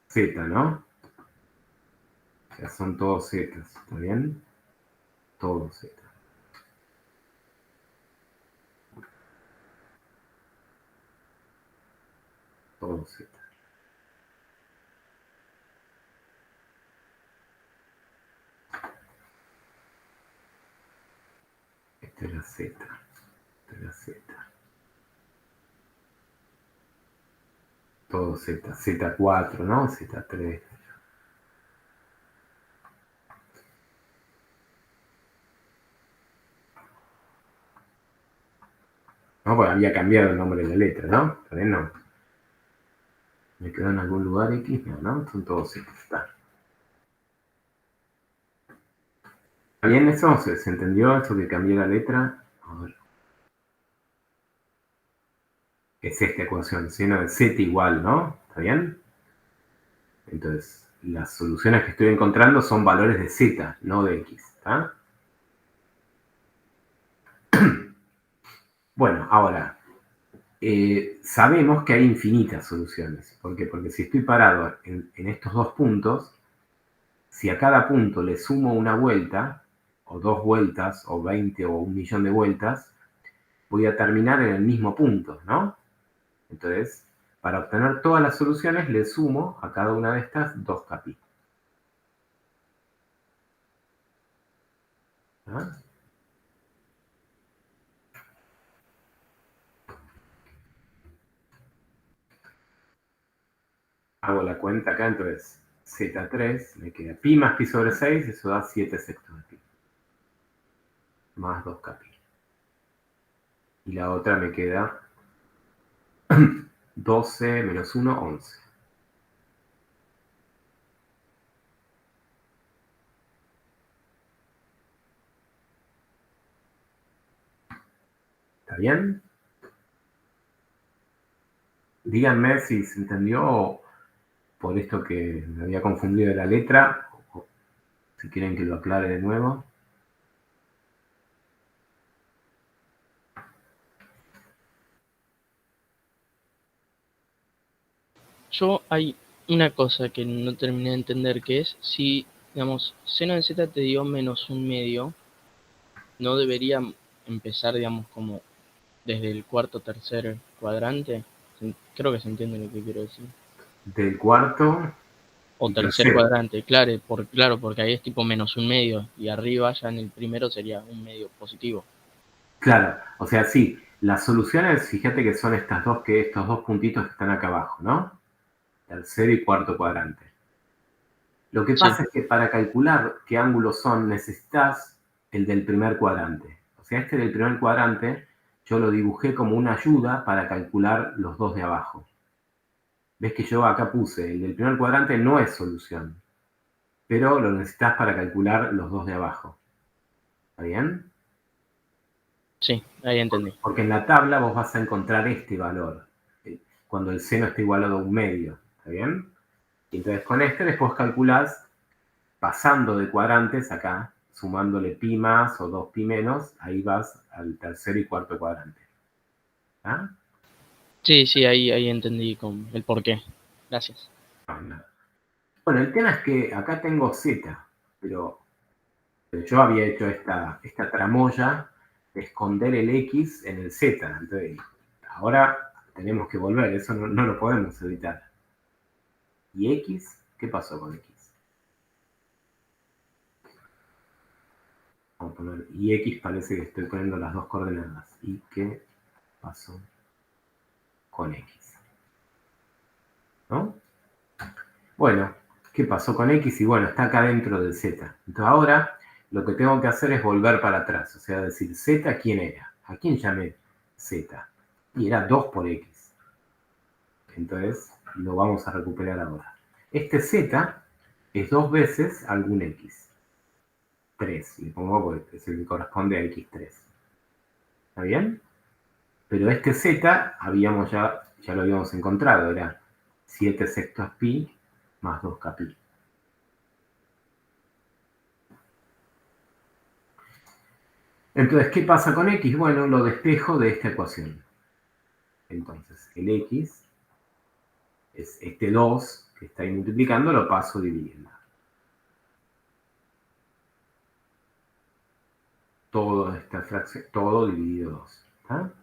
Z, ¿no? O sea, son todos Z, ¿está bien? Todos Z. Todos Z. Esta es la Z. Esta es la Z. Todo Z. Z4, ¿no? Z3. No, porque había cambiado el nombre de la letra, ¿no? También no. ¿Me quedó en algún lugar X? No, son todos Z. Está. ¿Bien eso? ¿Se entendió eso que cambié la letra? A ver. Es esta ecuación, seno de Z igual, ¿no? ¿Está bien? Entonces, las soluciones que estoy encontrando son valores de Z, no de X, ¿está? Bueno, ahora, sabemos que hay infinitas soluciones. ¿Por qué? Porque si estoy parado en estos dos puntos, si a cada punto le sumo una vuelta, o 2 vueltas, o 20 o 1.000.000 de vueltas, voy a terminar en el mismo punto, ¿no? Entonces, para obtener todas las soluciones, le sumo a cada una de estas 2 capi. ¿Ah? Hago la cuenta acá, entonces Z3 me queda pi más pi sobre 6, eso da 7 sextos de pi. Más 2k pi. Y la otra me queda 12 menos 1, 11. ¿Está bien? Díganme si se entendió por esto que me había confundido de la letra, o si quieren que lo aclare de nuevo. Yo hay una cosa que no terminé de entender, que es si, digamos, seno de z te dio menos un medio, no debería empezar, digamos, como desde el cuarto o tercer cuadrante. Creo que se entiende lo que quiero decir. Del cuarto O y tercer tercero. cuadrante, claro, porque ahí es tipo menos un medio, y arriba ya en el primero sería un medio positivo. Claro, o sea, sí, las soluciones, fíjate que son estos dos puntitos que están acá abajo, ¿no? Tercero y cuarto cuadrante. Lo que Sí, pasa es que para calcular qué ángulos son, necesitas el del primer cuadrante. O sea, este del primer cuadrante yo lo dibujé como una ayuda para calcular los dos de abajo. Ves que yo acá puse, el del primer cuadrante no es solución, pero lo necesitas para calcular los dos de abajo. ¿Está bien? sí, ahí entendí. Porque en la tabla vos vas a encontrar este valor, cuando el seno está igualado a un medio. ¿Está bien? Y entonces con este después calculás pasando de cuadrantes acá, sumándole pi más o 2 pi menos, ahí vas al tercer y cuarto cuadrante. ¿Ah? Sí, ahí entendí con el porqué. Gracias. Bueno, el tema es que acá tengo z, pero yo había hecho esta tramoya de esconder el x en el z. Entonces, ahora tenemos que volver, eso no lo podemos evitar. ¿Y x? ¿Qué pasó con x? Vamos a poner, y x parece que estoy poniendo las dos coordenadas. ¿Y qué pasó con x? ¿No? Bueno, ¿qué pasó con x? Y bueno, está acá dentro del z. Entonces ahora lo que tengo que hacer es volver para atrás. O sea, decir, z, ¿quién era? ¿A quién llamé z? Y era 2 por x. Entonces lo vamos a recuperar ahora. Este z es 2 veces algún x. 3, le pongo porque es el que corresponde a x3. ¿Está bien? Pero este z ya lo habíamos encontrado, era 7 sextos pi más 2k pi. Entonces, ¿qué pasa con x? Bueno, lo despejo de esta ecuación. Entonces, el x es este 2 que está ahí multiplicando, lo paso dividiendo. Toda esta fracción, todo dividido 2. ¿Está?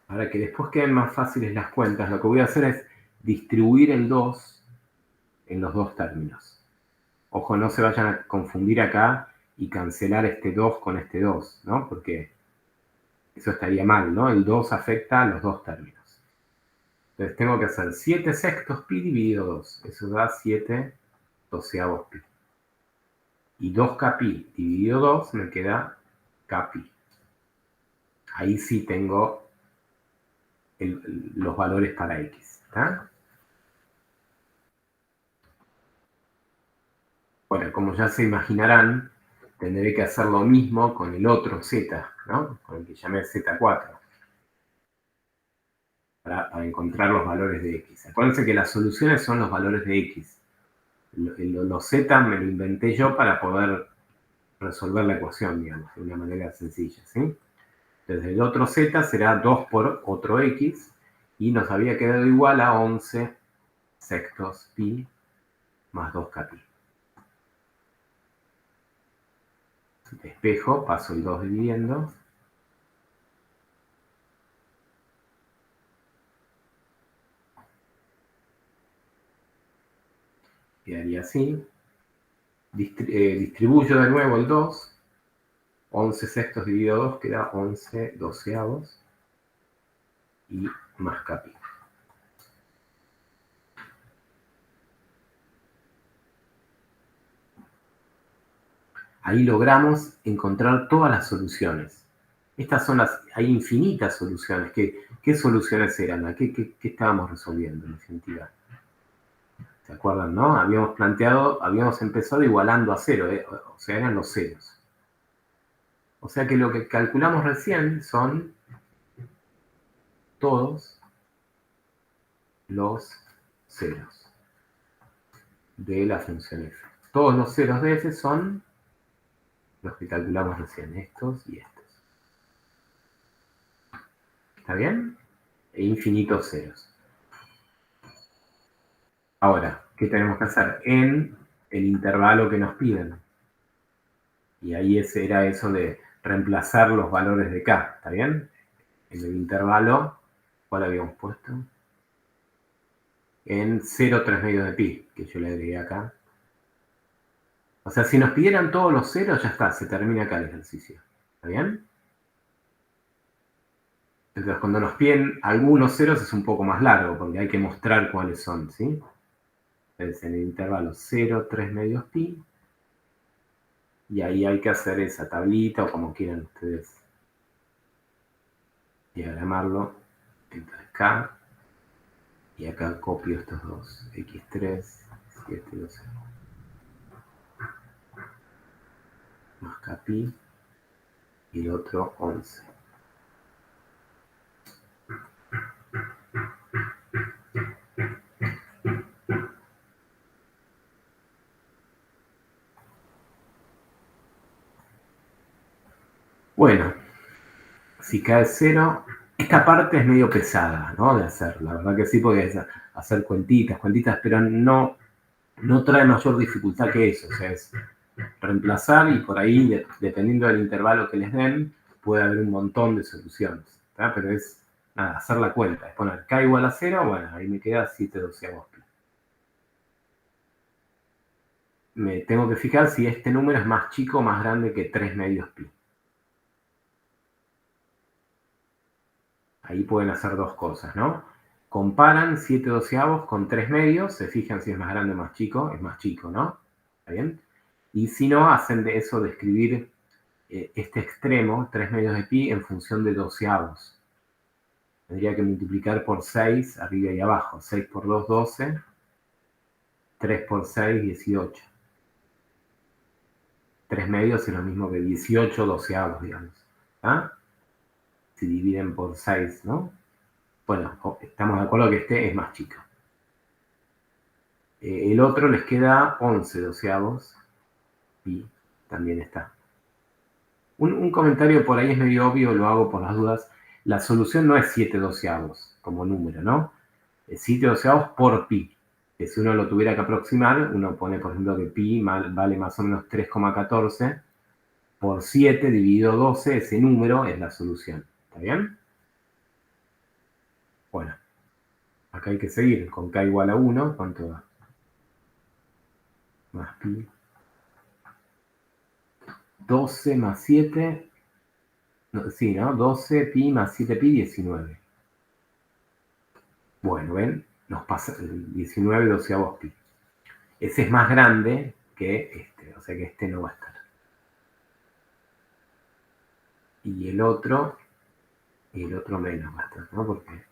Ahora que después queden más fáciles las cuentas, lo que voy a hacer es distribuir el 2 en los dos términos. Ojo, no se vayan a confundir acá y cancelar este 2 con este 2, ¿no? Porque eso estaría mal, ¿no? El 2 afecta a los dos términos. Entonces tengo que hacer 7 sextos pi dividido 2. Eso da 7 doceavos pi. Y 2k pi dividido 2 me queda k pi. Ahí sí tengo los valores para x. ¿Está? Bueno, como ya se imaginarán, tendré que hacer lo mismo con el otro z, ¿no? Con el que llamé z4. Para encontrar los valores de x. Acuérdense que las soluciones son los valores de x. Los z me lo inventé yo para poder resolver la ecuación, digamos, de una manera sencilla, ¿sí? Entonces el otro z será 2 por otro x y nos había quedado igual a 11 sextos pi más 2k pi. Despejo, paso el 2 dividiendo. Quedaría así. Distribuyo de nuevo el 2. 11 sextos dividido 2 queda 11 doceavos. y más k pi. Ahí logramos encontrar todas las soluciones. Estas son hay infinitas soluciones. ¿Qué soluciones eran? ¿Qué estábamos resolviendo en definitiva? ¿Se acuerdan, no? Habíamos empezado igualando a cero, o sea, eran los ceros. O sea que lo que calculamos recién son todos los ceros de la función f. Todos los ceros de f son los que calculamos recién, estos y estos. ¿Está bien? E infinitos ceros. Ahora, ¿qué tenemos que hacer? En el intervalo que nos piden. Y ahí era eso de reemplazar los valores de k, ¿está bien? En el intervalo, ¿cuál habíamos puesto? En 0,3 de pi, que yo le agregué acá. O sea, si nos pidieran todos los ceros, ya está, se termina acá el ejercicio. ¿Está bien? Entonces, cuando nos piden algunos ceros es un poco más largo, porque hay que mostrar cuáles son, ¿sí? Entonces, en el intervalo 0,3 pi, y ahí hay que hacer esa tablita, o como quieran ustedes diagramarlo. Entonces, k, y acá copio estos dos, x3, 7, 12. Más k pi, y el otro 11. Bueno, si cae 0, esta parte es medio pesada, ¿no? De hacer, la verdad que sí, porque hacer cuentitas, pero no trae mayor dificultad que eso. O sea, es reemplazar y por ahí, dependiendo del intervalo que les den, puede haber un montón de soluciones, ¿tá? Pero es, nada, hacer la cuenta, es poner k igual a 0, bueno, ahí me queda 7/12 pi. Me tengo que fijar si este número es más chico o más grande que 3/2 pi. Ahí pueden hacer dos cosas, ¿no? Comparan 7/12 con 3/2, se fijan si es más grande o más chico, es más chico, ¿no? ¿Está bien? Y si no, hacen de eso de escribir este extremo, 3/2 de pi, en función de doceavos. Tendría que multiplicar por 6 arriba y abajo. 6 por 2, 12. 3 por 6, 18. 3/2 es lo mismo que 18 doceavos, digamos. ¿Ah? Si dividen por 6, ¿no? Bueno, estamos de acuerdo que este es más chico. El otro les queda 11 doceavos y también está. Un comentario por ahí es medio obvio, lo hago por las dudas. La solución no es 7 doceavos como número, ¿no? Es 7 doceavos por pi. Que si uno lo tuviera que aproximar, uno pone, por ejemplo, que pi vale más o menos 3,14. Por 7 dividido 12, ese número es la solución. ¿Está bien? Bueno, acá hay que seguir. Con k igual a 1, ¿cuánto da? Más pi. 12 más 7. No, sí, ¿no? 12 pi más 7 pi, 19. Bueno, ¿ven? Nos pasa 19 doceavos pi. Ese es más grande que este, o sea que este no va a estar. Y el otro menos va a estar, ¿no? Porque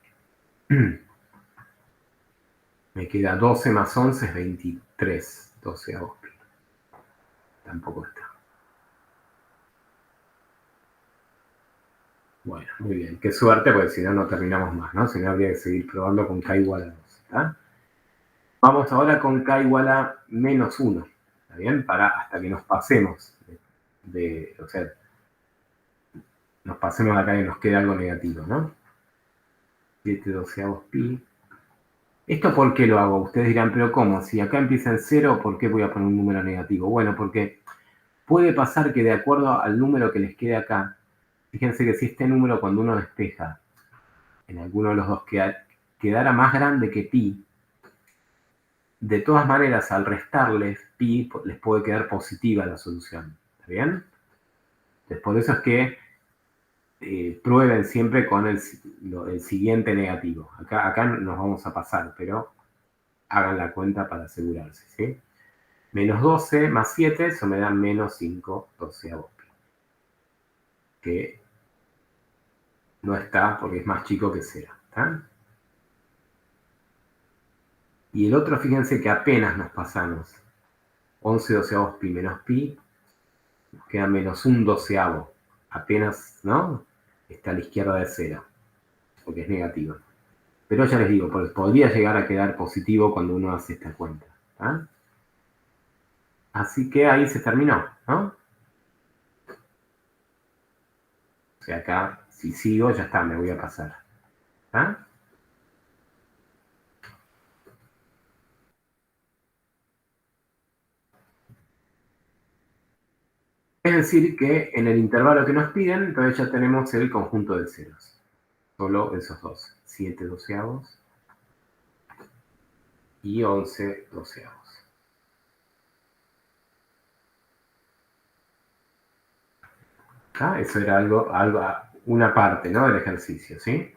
me queda 12 más 11 es 23 doceavos pi. Tampoco está. Bueno, muy bien. Qué suerte, porque si no, no terminamos más, ¿no? Si no, habría que seguir probando con k igual a 2. ¿Está? Vamos ahora con k igual a menos 1. ¿Está bien? Hasta que nos pasemos. O sea, nos pasemos acá y nos quede algo negativo, ¿no? 7 doceavos pi. ¿Esto por qué lo hago? Ustedes dirán, pero ¿cómo? Si acá empieza en 0, ¿por qué voy a poner un número negativo? Bueno, porque puede pasar que de acuerdo al número que les quede acá, fíjense que si este número cuando uno despeja en alguno de los dos quedara más grande que pi, de todas maneras al restarles pi les puede quedar positiva la solución. ¿Está bien? Entonces por eso es que prueben siempre con el siguiente negativo. Acá nos vamos a pasar, pero hagan la cuenta para asegurarse, ¿sí? Menos 12 más 7, eso me da menos 5 doceavos pi. Que no está porque es más chico que 0, ¿está? Y el otro, fíjense que apenas nos pasamos 11 doceavos pi menos pi, nos queda menos un doceavo. Apenas, ¿no? Está a la izquierda de 0, porque es negativo. Pero ya les digo, podría llegar a quedar positivo cuando uno hace esta cuenta, ¿tá? Así que ahí se terminó, ¿no? O sea, acá, si sigo, ya está, me voy a pasar, ¿tá? Es decir, que en el intervalo que nos piden, entonces ya tenemos el conjunto de ceros. Solo esos dos, 7 doceavos y 11 doceavos. ¿Ah? Eso era una parte, ¿no? Del ejercicio, ¿sí?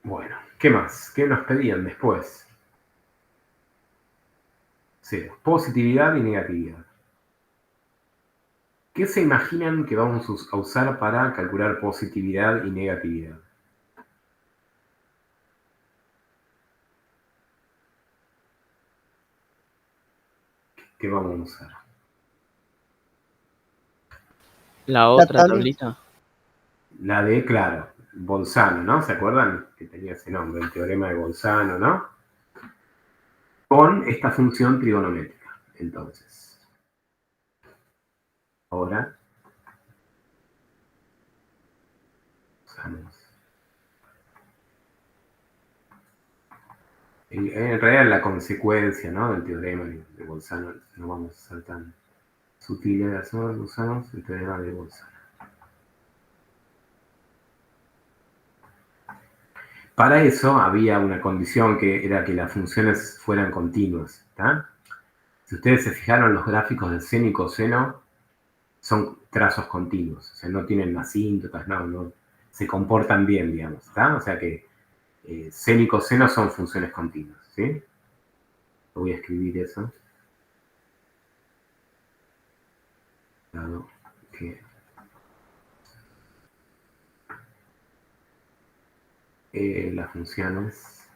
Bueno, ¿qué más? ¿Qué nos pedían después? Cero. Positividad y negatividad. ¿Qué se imaginan que vamos a usar para calcular positividad y negatividad? ¿Qué vamos a usar? La otra tablita. La de, claro, Bolzano, ¿no? ¿Se acuerdan? Que tenía ese nombre, el teorema de Bolzano, ¿no? Con esta función trigonométrica, entonces. Ahora usamos. En realidad la consecuencia, ¿no? Del teorema de Bolzano, no vamos a ser tan sutiles, ¿no? Usamos el teorema de Bolzano. Para eso había una condición que era que las funciones fueran continuas, ¿tá? Si ustedes se fijaron, los gráficos de seno y coseno son trazos continuos, o sea, no tienen asíntotas, no, se comportan bien, digamos, ¿tá? O sea que seno y coseno son funciones continuas, ¿sí? Voy a escribir eso. Dado que las funciones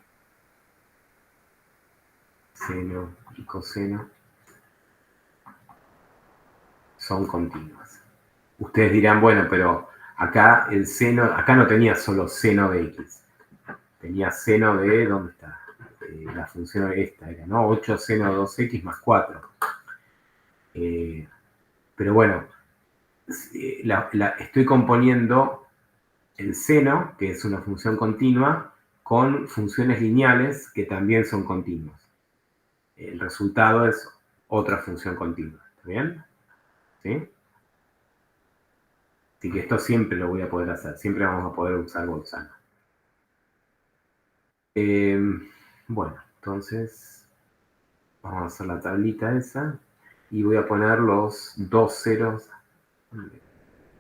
seno y coseno son continuas. Ustedes dirán, bueno, pero acá el seno, acá no tenía solo seno de x, tenía seno de, ¿dónde está? La función esta era, ¿no? 8 seno de 2x más 4. Pero bueno, estoy componiendo el seno, que es una función continua, con funciones lineales que también son continuas. El resultado es otra función continua, ¿está bien? ¿Sí? Así que esto siempre lo voy a poder hacer, siempre vamos a poder usar Bolzano. Bueno, entonces vamos a hacer la tablita esa y voy a poner los dos ceros.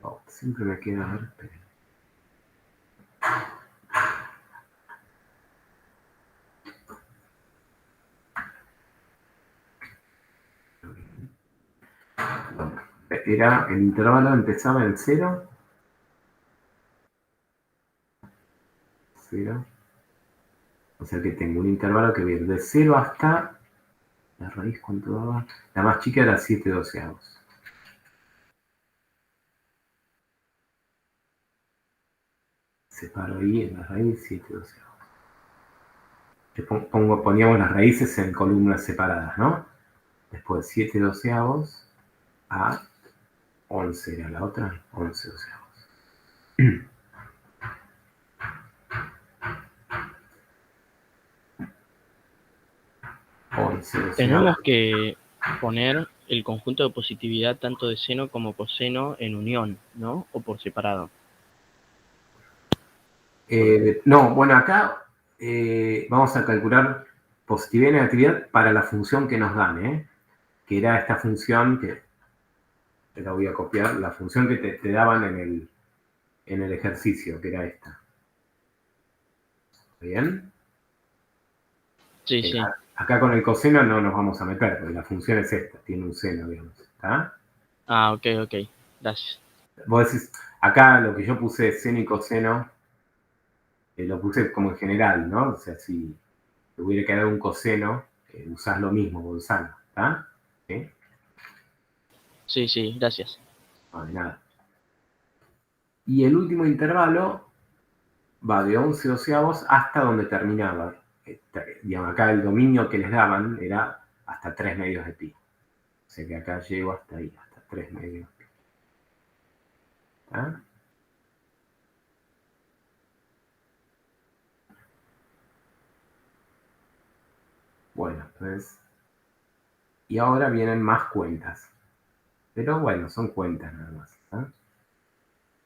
Oh, siempre me queda, a ver, esperen. Bueno, el intervalo empezaba en 0. 0. O sea que tengo un intervalo que viene de 0 hasta, la raíz, ¿cuánto daba? La más chica era 7 doceavos. Separo ahí en la raíz 7 doceavos. Poníamos las raíces en columnas separadas, ¿no? Después 7 doceavos a 11 era la otra, 11 doceavos. Tenemos que poner el conjunto de positividad tanto de seno como coseno en unión, ¿no? O por separado. No, bueno, acá vamos a calcular positividad y negatividad para la función que nos dan, que era esta función que te la voy a copiar, la función que te daban en el ejercicio, que era esta. ¿Bien? Sí, sí. Acá con el coseno no nos vamos a meter, porque la función es esta, tiene un seno, digamos. ¿Está? Ah, ok, gracias. Vos decís, acá lo que yo puse seno y coseno, lo puse como en general, ¿no? O sea, si te hubiera quedado un coseno, usás lo mismo, Gonzalo. ¿Está? ¿Sí? Sí, gracias. No, de nada. Y el último intervalo va de 11 doceavos hasta donde terminaba. Digamos, acá el dominio que les daban era hasta 3 medios de pi. O sea que acá llego hasta ahí, hasta 3 medios. ¿Ah? Bueno, entonces... Y ahora vienen más cuentas. Pero bueno, son cuentas nada más. ¿Ah?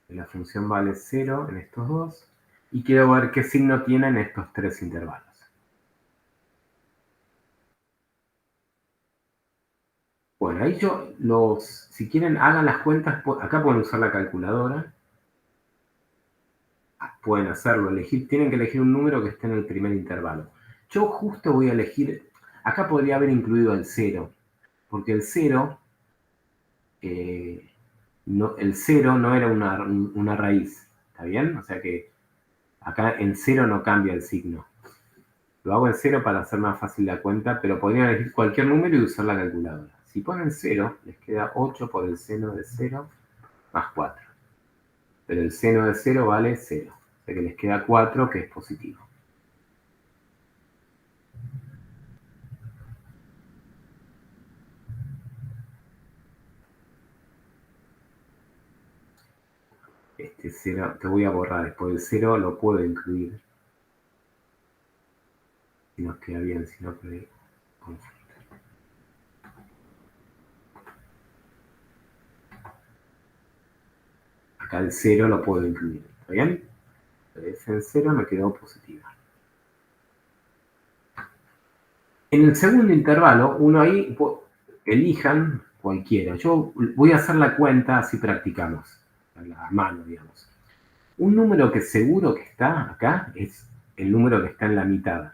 La función vale 0 en estos dos. Y quiero ver qué signo tienen estos tres intervalos. Bueno, ahí si quieren, hagan las cuentas. Acá pueden usar la calculadora. Pueden hacerlo, tienen que elegir un número que esté en el primer intervalo. Yo justo voy a elegir, acá podría haber incluido el 0, porque el 0 no era una raíz, ¿está bien? O sea que acá en 0 no cambia el signo. Lo hago en 0 para hacer más fácil la cuenta, pero podrían elegir cualquier número y usar la calculadora. Si ponen 0, les queda 8 por el seno de 0 más 4. Pero el seno de 0 vale 0. O sea que les queda 4, que es positivo. Este 0, te voy a borrar después. El 0 lo puedo incluir. Si nos queda bien, si no puede confundir. Acá el 0 lo puedo incluir. ¿Está bien? Ese en 0 me quedó positiva. En el segundo intervalo, uno ahí, elijan cualquiera. Yo voy a hacer la cuenta, así practicamos. A la mano, digamos. Un número que seguro que está acá es el número que está en la mitad.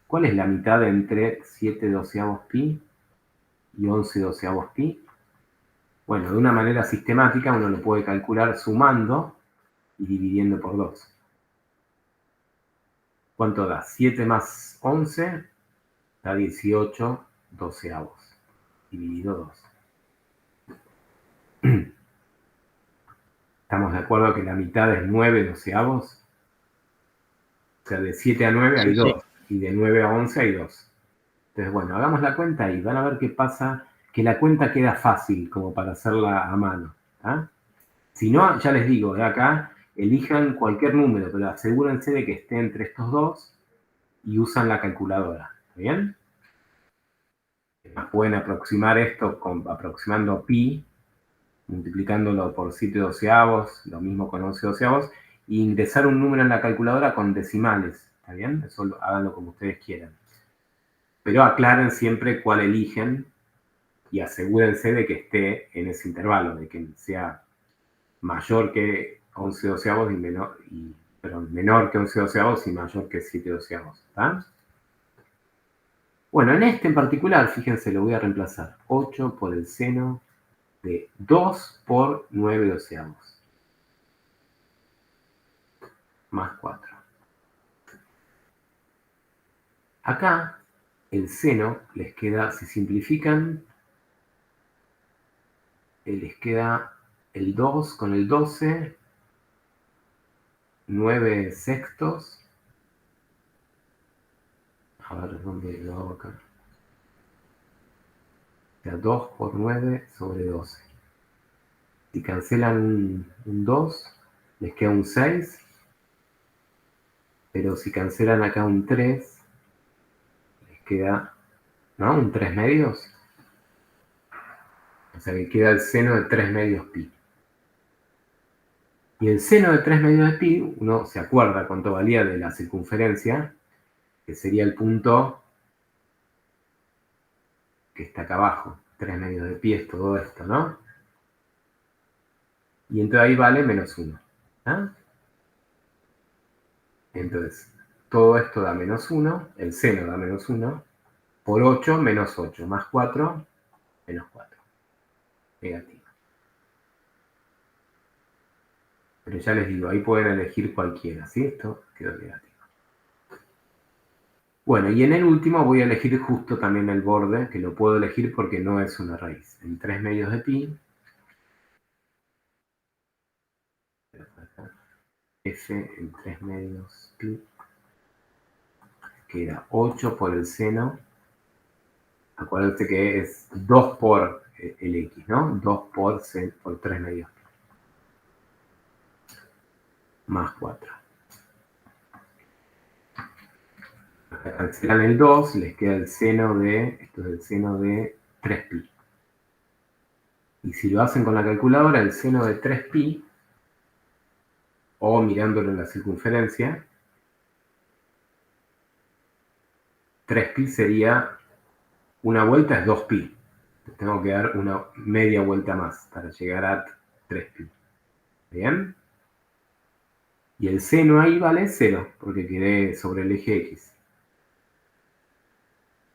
¿Cuál es la mitad entre 7 doceavos pi y 11 doceavos pi? Bueno, de una manera sistemática uno lo puede calcular sumando y dividiendo por 2. ¿Cuánto da? 7 más 11 da 18 doceavos. Dividido 2. ¿Estamos de acuerdo que la mitad es 9 doceavos? O sea, de 7 a 9 hay 2. Y de 9 a 11 hay 2. Entonces, bueno, hagamos la cuenta y van a ver qué pasa, que la cuenta queda fácil como para hacerla a mano. ¿Ah? Si no, ya les digo, de acá elijan cualquier número, pero asegúrense de que esté entre estos dos y usan la calculadora. ¿Está bien? Pueden aproximar esto aproximando pi, multiplicándolo por 7 doceavos, lo mismo con 11 doceavos, e ingresar un número en la calculadora con decimales. ¿Está bien? Eso háganlo como ustedes quieran. Pero aclaren siempre cuál eligen y asegúrense de que esté en ese intervalo, de que sea mayor que 11 doceavos menor que 11 doceavos y mayor que 7 doceavos. ¿Está? Bueno, en este en particular, fíjense, lo voy a reemplazar. 8 por el seno de 2 por 9 doceavos. Más 4. Acá, el seno les queda, si simplifican, les queda el 2 con el 12, 9 sextos. A ver, ¿dónde lo hago acá? O sea, 2 por 9 sobre 12. Si cancelan un 2, les queda un 6. Pero si cancelan acá un 3, les queda, ¿no? Un 3 medios. O sea que queda el seno de 3 medios pi. Y el seno de 3 medios de pi, uno se acuerda cuánto valía de la circunferencia, que sería el punto que está acá abajo. 3 medios de pi es todo esto, ¿no? Y entonces ahí vale menos 1. ¿Ah? Entonces, todo esto da menos 1, el seno da menos 1, por 8 menos 8, más 4, menos 4. Negativo. Pero ya les digo, ahí pueden elegir cualquiera, ¿sí? Esto quedó negativo. Bueno, y en el último voy a elegir justo también el borde, que lo puedo elegir porque no es una raíz. En 3 medios de pi, f en 3 medios pi, queda 8 por el seno. Acuérdense que es 2 por el x, ¿no? 2 por 3 medios pi. Más 4. Cancelan el 2, les queda el seno de, esto es el seno de 3pi. Y si lo hacen con la calculadora, el seno de 3pi, o mirándolo en la circunferencia, 3pi sería, una vuelta es 2pi. Tengo que dar una media vuelta más para llegar a 3pi. ¿Bien? Y el seno ahí vale 0, porque quedé sobre el eje X.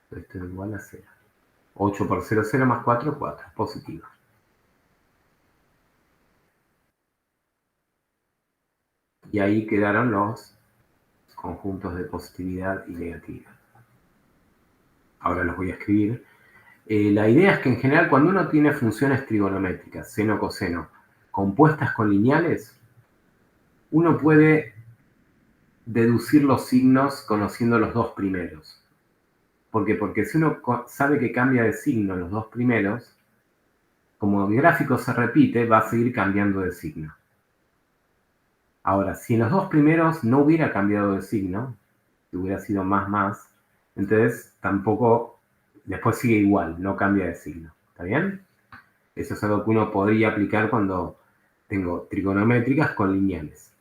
Esto es igual a 0. 8 por 0, 0 más 4, 4. Positivo. Y ahí quedaron los conjuntos de positividad y negatividad. Ahora los voy a escribir. La idea es que en general cuando uno tiene funciones trigonométricas, seno, coseno, compuestas con lineales, uno puede deducir los signos conociendo los dos primeros. ¿Por qué? Porque si uno sabe que cambia de signo los dos primeros, como el gráfico se repite, va a seguir cambiando de signo. Ahora, si en los dos primeros no hubiera cambiado de signo, si hubiera sido más, entonces tampoco, después sigue igual, no cambia de signo. ¿Está bien? Eso es algo que uno podría aplicar cuando tengo trigonométricas con lineales.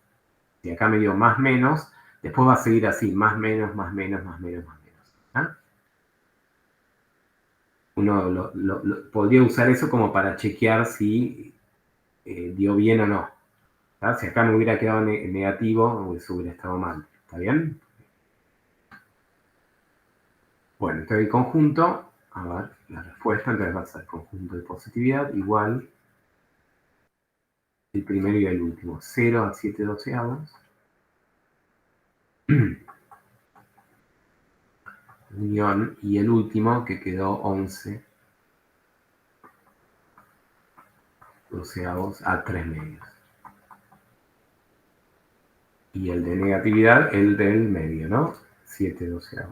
Si acá me dio más, menos, después va a seguir así, más, menos, más, menos, más, menos, más, menos. ¿Ah? Uno podría usar eso como para chequear si dio bien o no. ¿Ah? Si acá me hubiera quedado negativo, eso hubiera estado mal. ¿Está bien? Bueno, entonces el conjunto, a ver, la respuesta, entonces va a ser conjunto de positividad igual el primero y el último, 0 a 7/12. Unión, y el último que quedó 11/12 a 3 medios. Y el de negatividad, el del medio, ¿no? 7/12.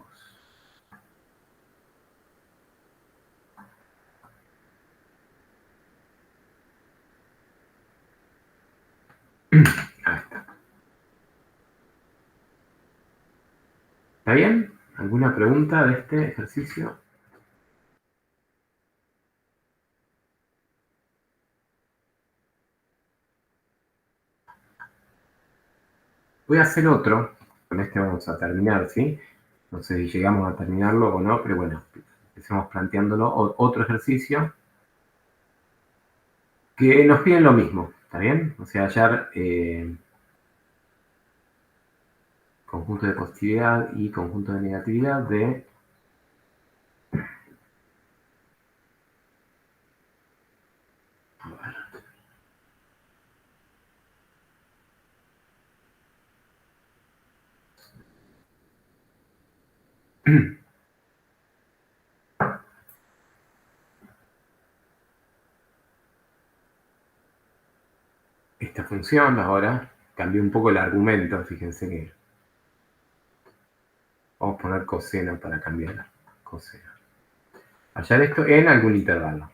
Ahí está. ¿Está bien? ¿Alguna pregunta de este ejercicio? Voy a hacer otro. Con este vamos a terminar, ¿sí? No sé si llegamos a terminarlo o no, pero bueno, empecemos planteándolo. Otro ejercicio que nos piden lo mismo, ¿está bien? O sea, hallar conjunto de positividad y conjunto de negatividad de esta función. Ahora cambié un poco el argumento, fíjense que vamos a poner coseno para cambiar coseno. Hallar esto en algún intervalo.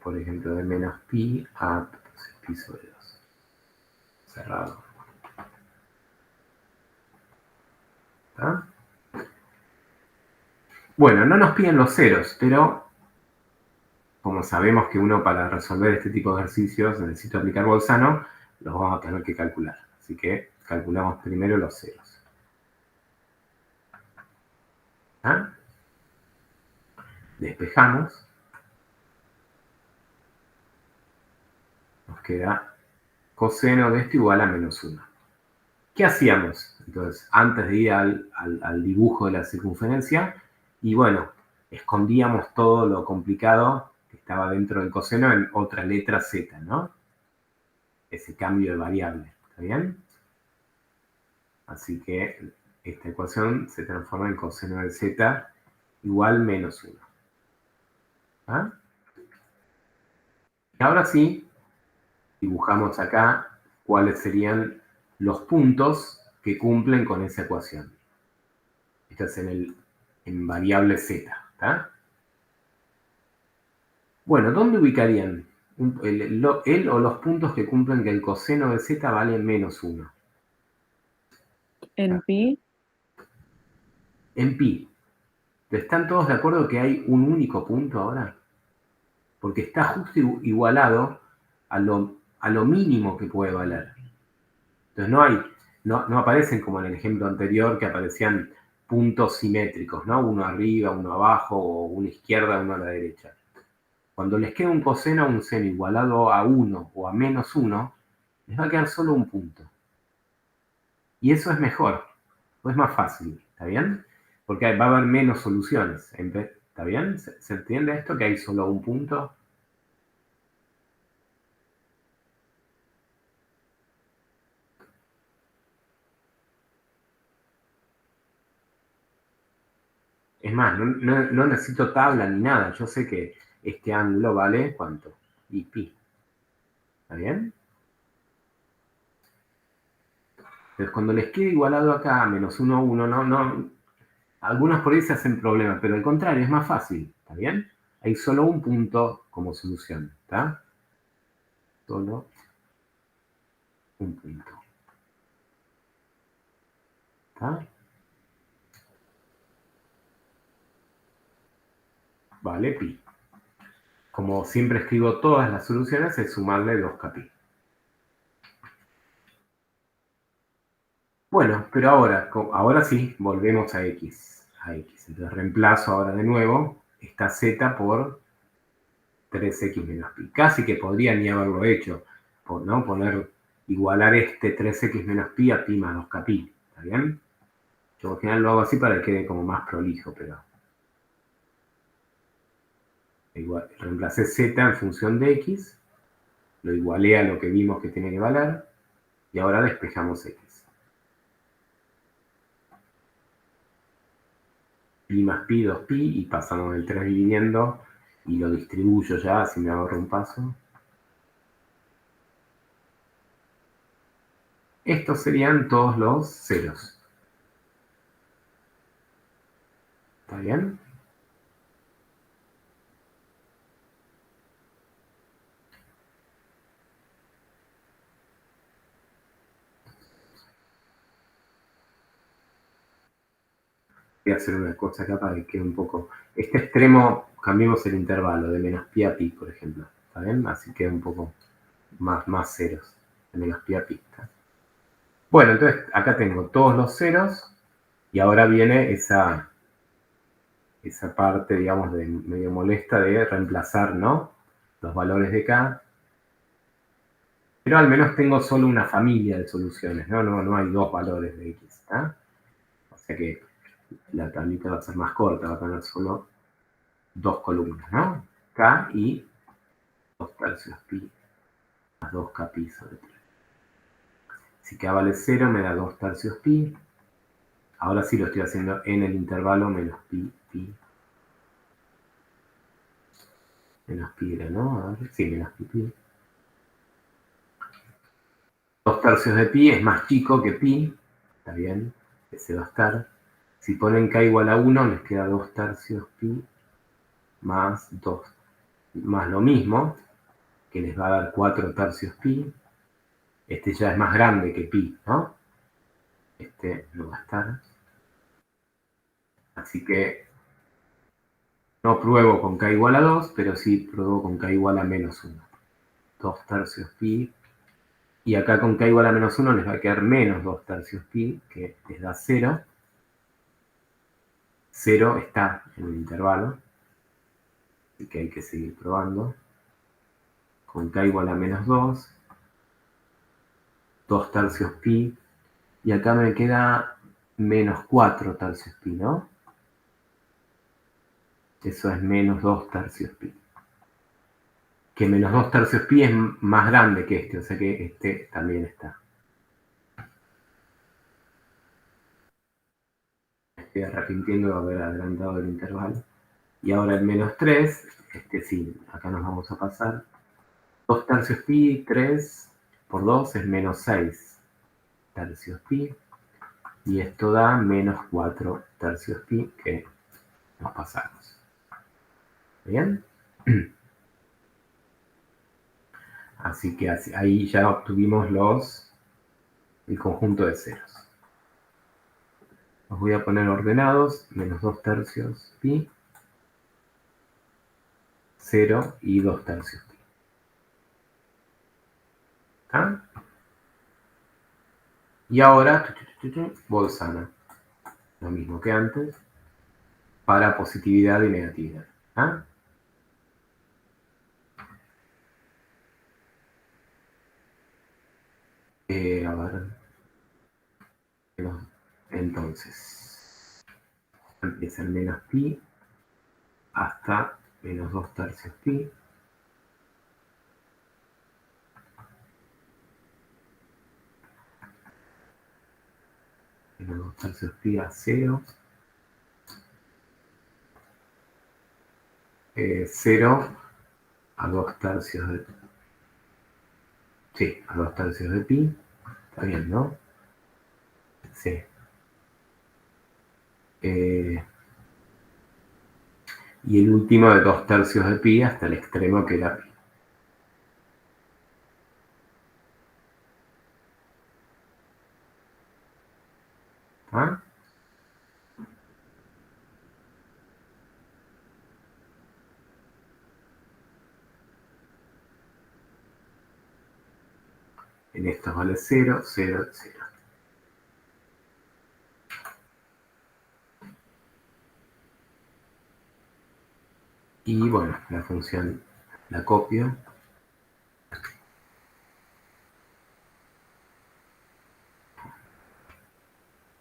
Por ejemplo, de menos pi a pi sobre 2. Cerrado. ¿Está? Bueno, no nos piden los ceros, pero como sabemos que uno para resolver este tipo de ejercicios necesita aplicar Bolzano, los vamos a tener que calcular. Así que calculamos primero los ceros. ¿Ah? Despejamos. Nos queda coseno de esto igual a menos 1. ¿Qué hacíamos? Entonces, antes de ir al dibujo de la circunferencia, y bueno, escondíamos todo lo complicado que estaba dentro del coseno en otra letra z, ¿no? Ese cambio de variable, ¿está bien? Así que esta ecuación se transforma en coseno de z igual menos 1. ¿Ah? Y ahora sí, dibujamos acá cuáles serían los puntos que cumplen con esa ecuación. Esto es en variable z, ¿está? Bueno, ¿dónde ubicarían el o los puntos que cumplen que el coseno de z vale menos 1? En pi, En pi. ¿Están todos de acuerdo que hay un único punto ahora? Porque está justo igualado a lo mínimo que puede valer. Entonces no aparecen como en el ejemplo anterior que aparecían puntos simétricos, ¿no? Uno arriba, uno abajo, o una izquierda, uno a la derecha. Cuando les queda un coseno o un seno igualado a 1 o a menos 1, les va a quedar solo un punto. Y eso es mejor, o es más fácil, ¿está bien? Porque va a haber menos soluciones, ¿está bien? ¿Se entiende esto? Que hay solo un punto. Es más, no necesito tabla ni nada. Yo sé que este ángulo vale, ¿cuánto? Y pi. ¿Está bien? Entonces, cuando les quede igualado acá, menos 1, 1, algunos por ahí se hacen problemas, pero al contrario, es más fácil. ¿Está bien? Hay solo un punto como solución. ¿Está? Solo un punto. ¿Está? Vale, pi. Como siempre escribo todas las soluciones, es sumarle 2k pi. Bueno, pero ahora sí, volvemos a x. Entonces reemplazo ahora de nuevo esta z por 3x menos pi. Casi que podría ni haberlo hecho, ¿no? Igualar este 3x menos pi a pi más 2k pi. ¿Está bien? Yo al final lo hago así para que quede como más prolijo, pero... reemplacé z en función de x, lo igualé a lo que vimos que tiene que valer, y ahora despejamos x. Pi más pi, 2pi, y pasamos el 3 dividiendo, y lo distribuyo ya, así me ahorro un paso. Estos serían todos los ceros. ¿Está bien? Voy a hacer una cosa acá para que quede un poco... Este extremo, cambiemos el intervalo de menos pi a pi, por ejemplo. ¿Está bien? Así queda un poco más ceros. De menos pi a pi. ¿Está? Bueno, entonces acá tengo todos los ceros y ahora viene esa parte, digamos, medio molesta de reemplazar, ¿no? Los valores de k. Pero al menos tengo solo una familia de soluciones, ¿no? No hay dos valores de x. ¿Está? O sea que la tablita va a ser más corta, va a tener solo dos columnas, ¿no? K y 2 tercios pi más 2k pi sobre 3. Si k vale 0 me da 2 tercios pi. Ahora sí lo estoy haciendo en el intervalo menos pi, pi. Menos pi era, ¿no? A ver, sí, menos pi, pi. 2 tercios de pi es más chico que pi. Está bien, ese va a estar. Si ponen k igual a 1, les queda 2 tercios pi más 2. Más lo mismo, que les va a dar 4 tercios pi. Este ya es más grande que pi, ¿no? Este no va a estar. Así que no pruebo con k igual a 2, pero sí pruebo con k igual a menos 1. 2 tercios pi Y acá con k igual a menos 1 les va a quedar menos 2 tercios pi, que les da 0. 0 está en el intervalo, así que hay que seguir probando. Con k igual a menos 2, 2 tercios pi, y acá me queda menos 4 tercios pi, ¿no? Eso es menos 2 tercios pi. Que menos 2 tercios pi es más grande que este, o sea que este también está. Estoy arrepintiendo de haber adelantado el intervalo. Y ahora el menos 3, este sí, acá nos vamos a pasar. 2 tercios pi, 3 por 2 es menos 6 tercios pi. Y esto da menos 4 tercios pi, que nos pasamos. ¿Bien? Así que ahí ya obtuvimos el conjunto de ceros. Los voy a poner ordenados, menos 2 tercios pi, 0 y 2 tercios pi. ¿Ah? Y ahora, Bolzano. Lo mismo que antes, para positividad y negatividad. ¿Ah? A ver. Entonces, empieza el menos pi hasta menos 2 tercios pi. Menos 2 tercios pi a 0. 0 a 2 tercios de... Sí, a 2 tercios de pi. Está bien, ¿no? Sí. Y el último de 2 tercios de pi hasta el extremo que da pi. ¿Ah? En estos vale 0, 0, 0. Y bueno, la función la copio.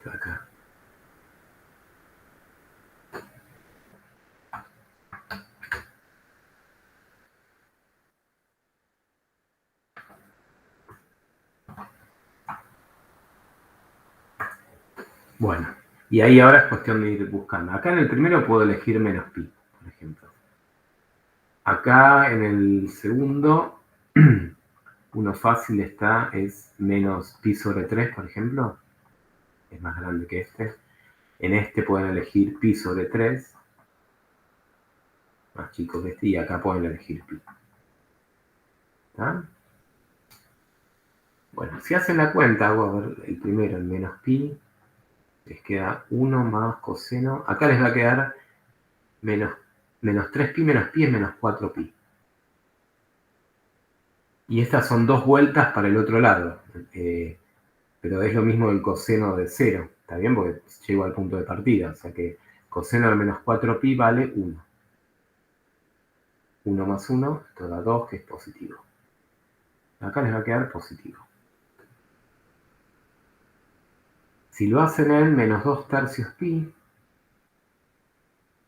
Acá. Bueno, y ahí ahora es cuestión de ir buscando. Acá en el primero puedo elegir menos pi, por ejemplo. Acá en el segundo, uno fácil es menos pi sobre 3, por ejemplo. Es más grande que este. En este pueden elegir pi sobre 3. Más chico que este. Y acá pueden elegir pi. ¿Está? Bueno, si hacen la cuenta, hago a ver el primero, el menos pi. Les queda 1 más coseno. Acá les va a quedar menos 3pi menos pi es menos 4pi. Y estas son 2 vueltas para el otro lado. Pero es lo mismo el coseno de 0. ¿Está bien? Porque llego al punto de partida. O sea que coseno de menos 4pi vale 1. 1 más 1, esto da 2, que es positivo. Acá les va a quedar positivo. Si lo hacen en menos 2 tercios pi,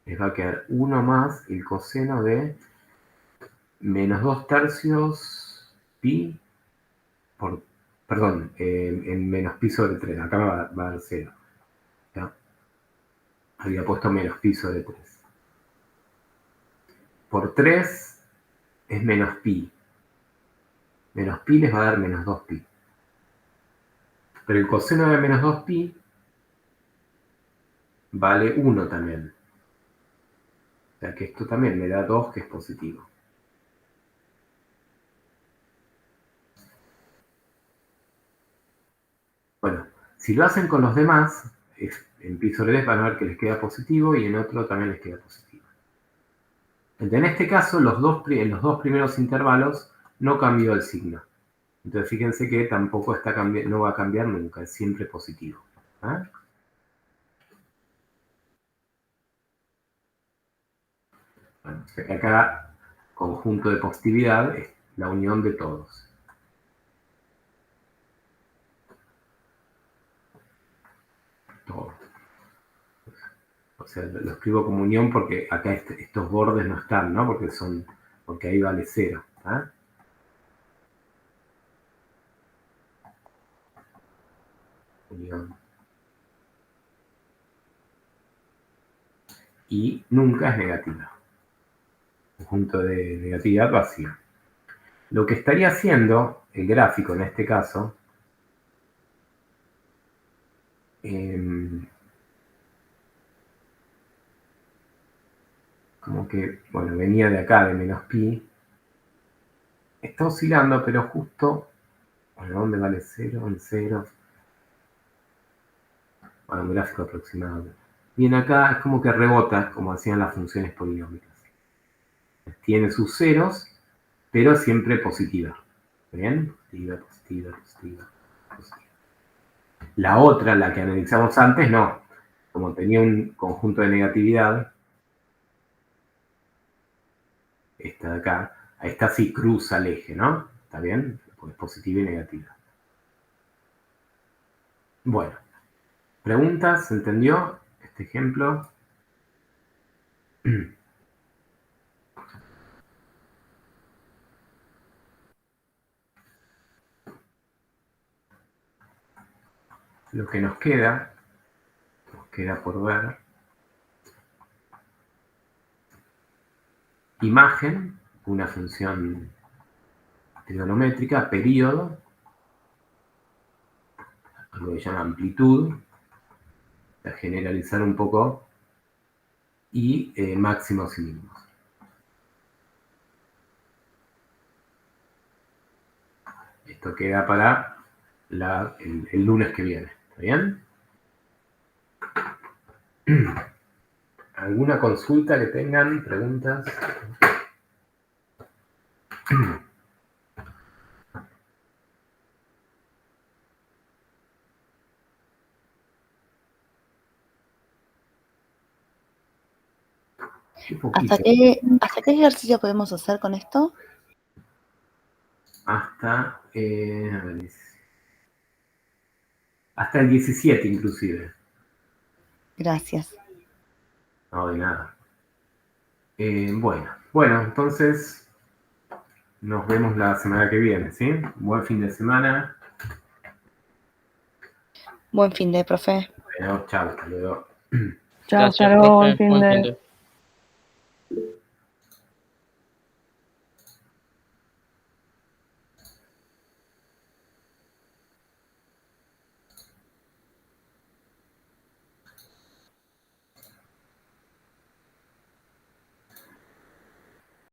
les va a quedar 1 más el coseno de menos 2 tercios pi por, perdón, en menos pi sobre 3. Acá me va a dar 0. ¿Ya? Había puesto menos pi sobre 3. Por 3 es menos pi. Menos pi les va a dar menos 2pi. Pero el coseno de menos 2pi vale 1 también. O sea que esto también me da 2, que es positivo. Bueno, si lo hacen con los demás, en pi sobre 3 van a ver que les queda positivo y en otro también les queda positivo. Entonces, en este caso, en los dos primeros intervalos no cambió el signo. Entonces fíjense que tampoco no va a cambiar nunca, es siempre positivo. ¿Ah? Bueno, acá, conjunto de positividad es la unión de todos. Todo. O sea, lo escribo como unión porque acá estos bordes no están, ¿no? Porque ahí vale 0. ¿Ah? Unión. Y nunca es negativa. Conjunto de negatividad vacío. Lo que estaría haciendo el gráfico en este caso, como que, bueno, venía de acá, de menos pi, está oscilando, pero justo, bueno, ¿dónde vale 0? En 0. Bueno, un gráfico aproximado. Bien, acá es como que rebota, como hacían las funciones polinómicas. Tiene sus ceros, pero siempre positiva. ¿Bien? Positiva, positiva, positiva, positiva. La otra, la que analizamos antes, no. Como tenía un conjunto de negatividad, esta de acá, esta sí cruza el eje, ¿no? ¿Está bien? Pues positiva y negativa. Bueno, ¿preguntas? ¿Se entendió este ejemplo? Lo que nos queda por ver, imagen, una función trigonométrica, periodo, algo que se llama amplitud, para generalizar un poco, y máximos y mínimos. Esto queda para el lunes que viene, ¿está bien? ¿Alguna consulta que tengan? ¿Preguntas? ¿Hasta qué ejercicio podemos hacer con esto? Hasta el 17 inclusive. Gracias. No, de nada. Bueno, entonces nos vemos la semana que viene, ¿sí? Buen fin de semana. Buen fin de, profe. Bueno, chao, hasta luego. Chao, Gracias, hasta luego, profe. buen fin Buen de... fin de.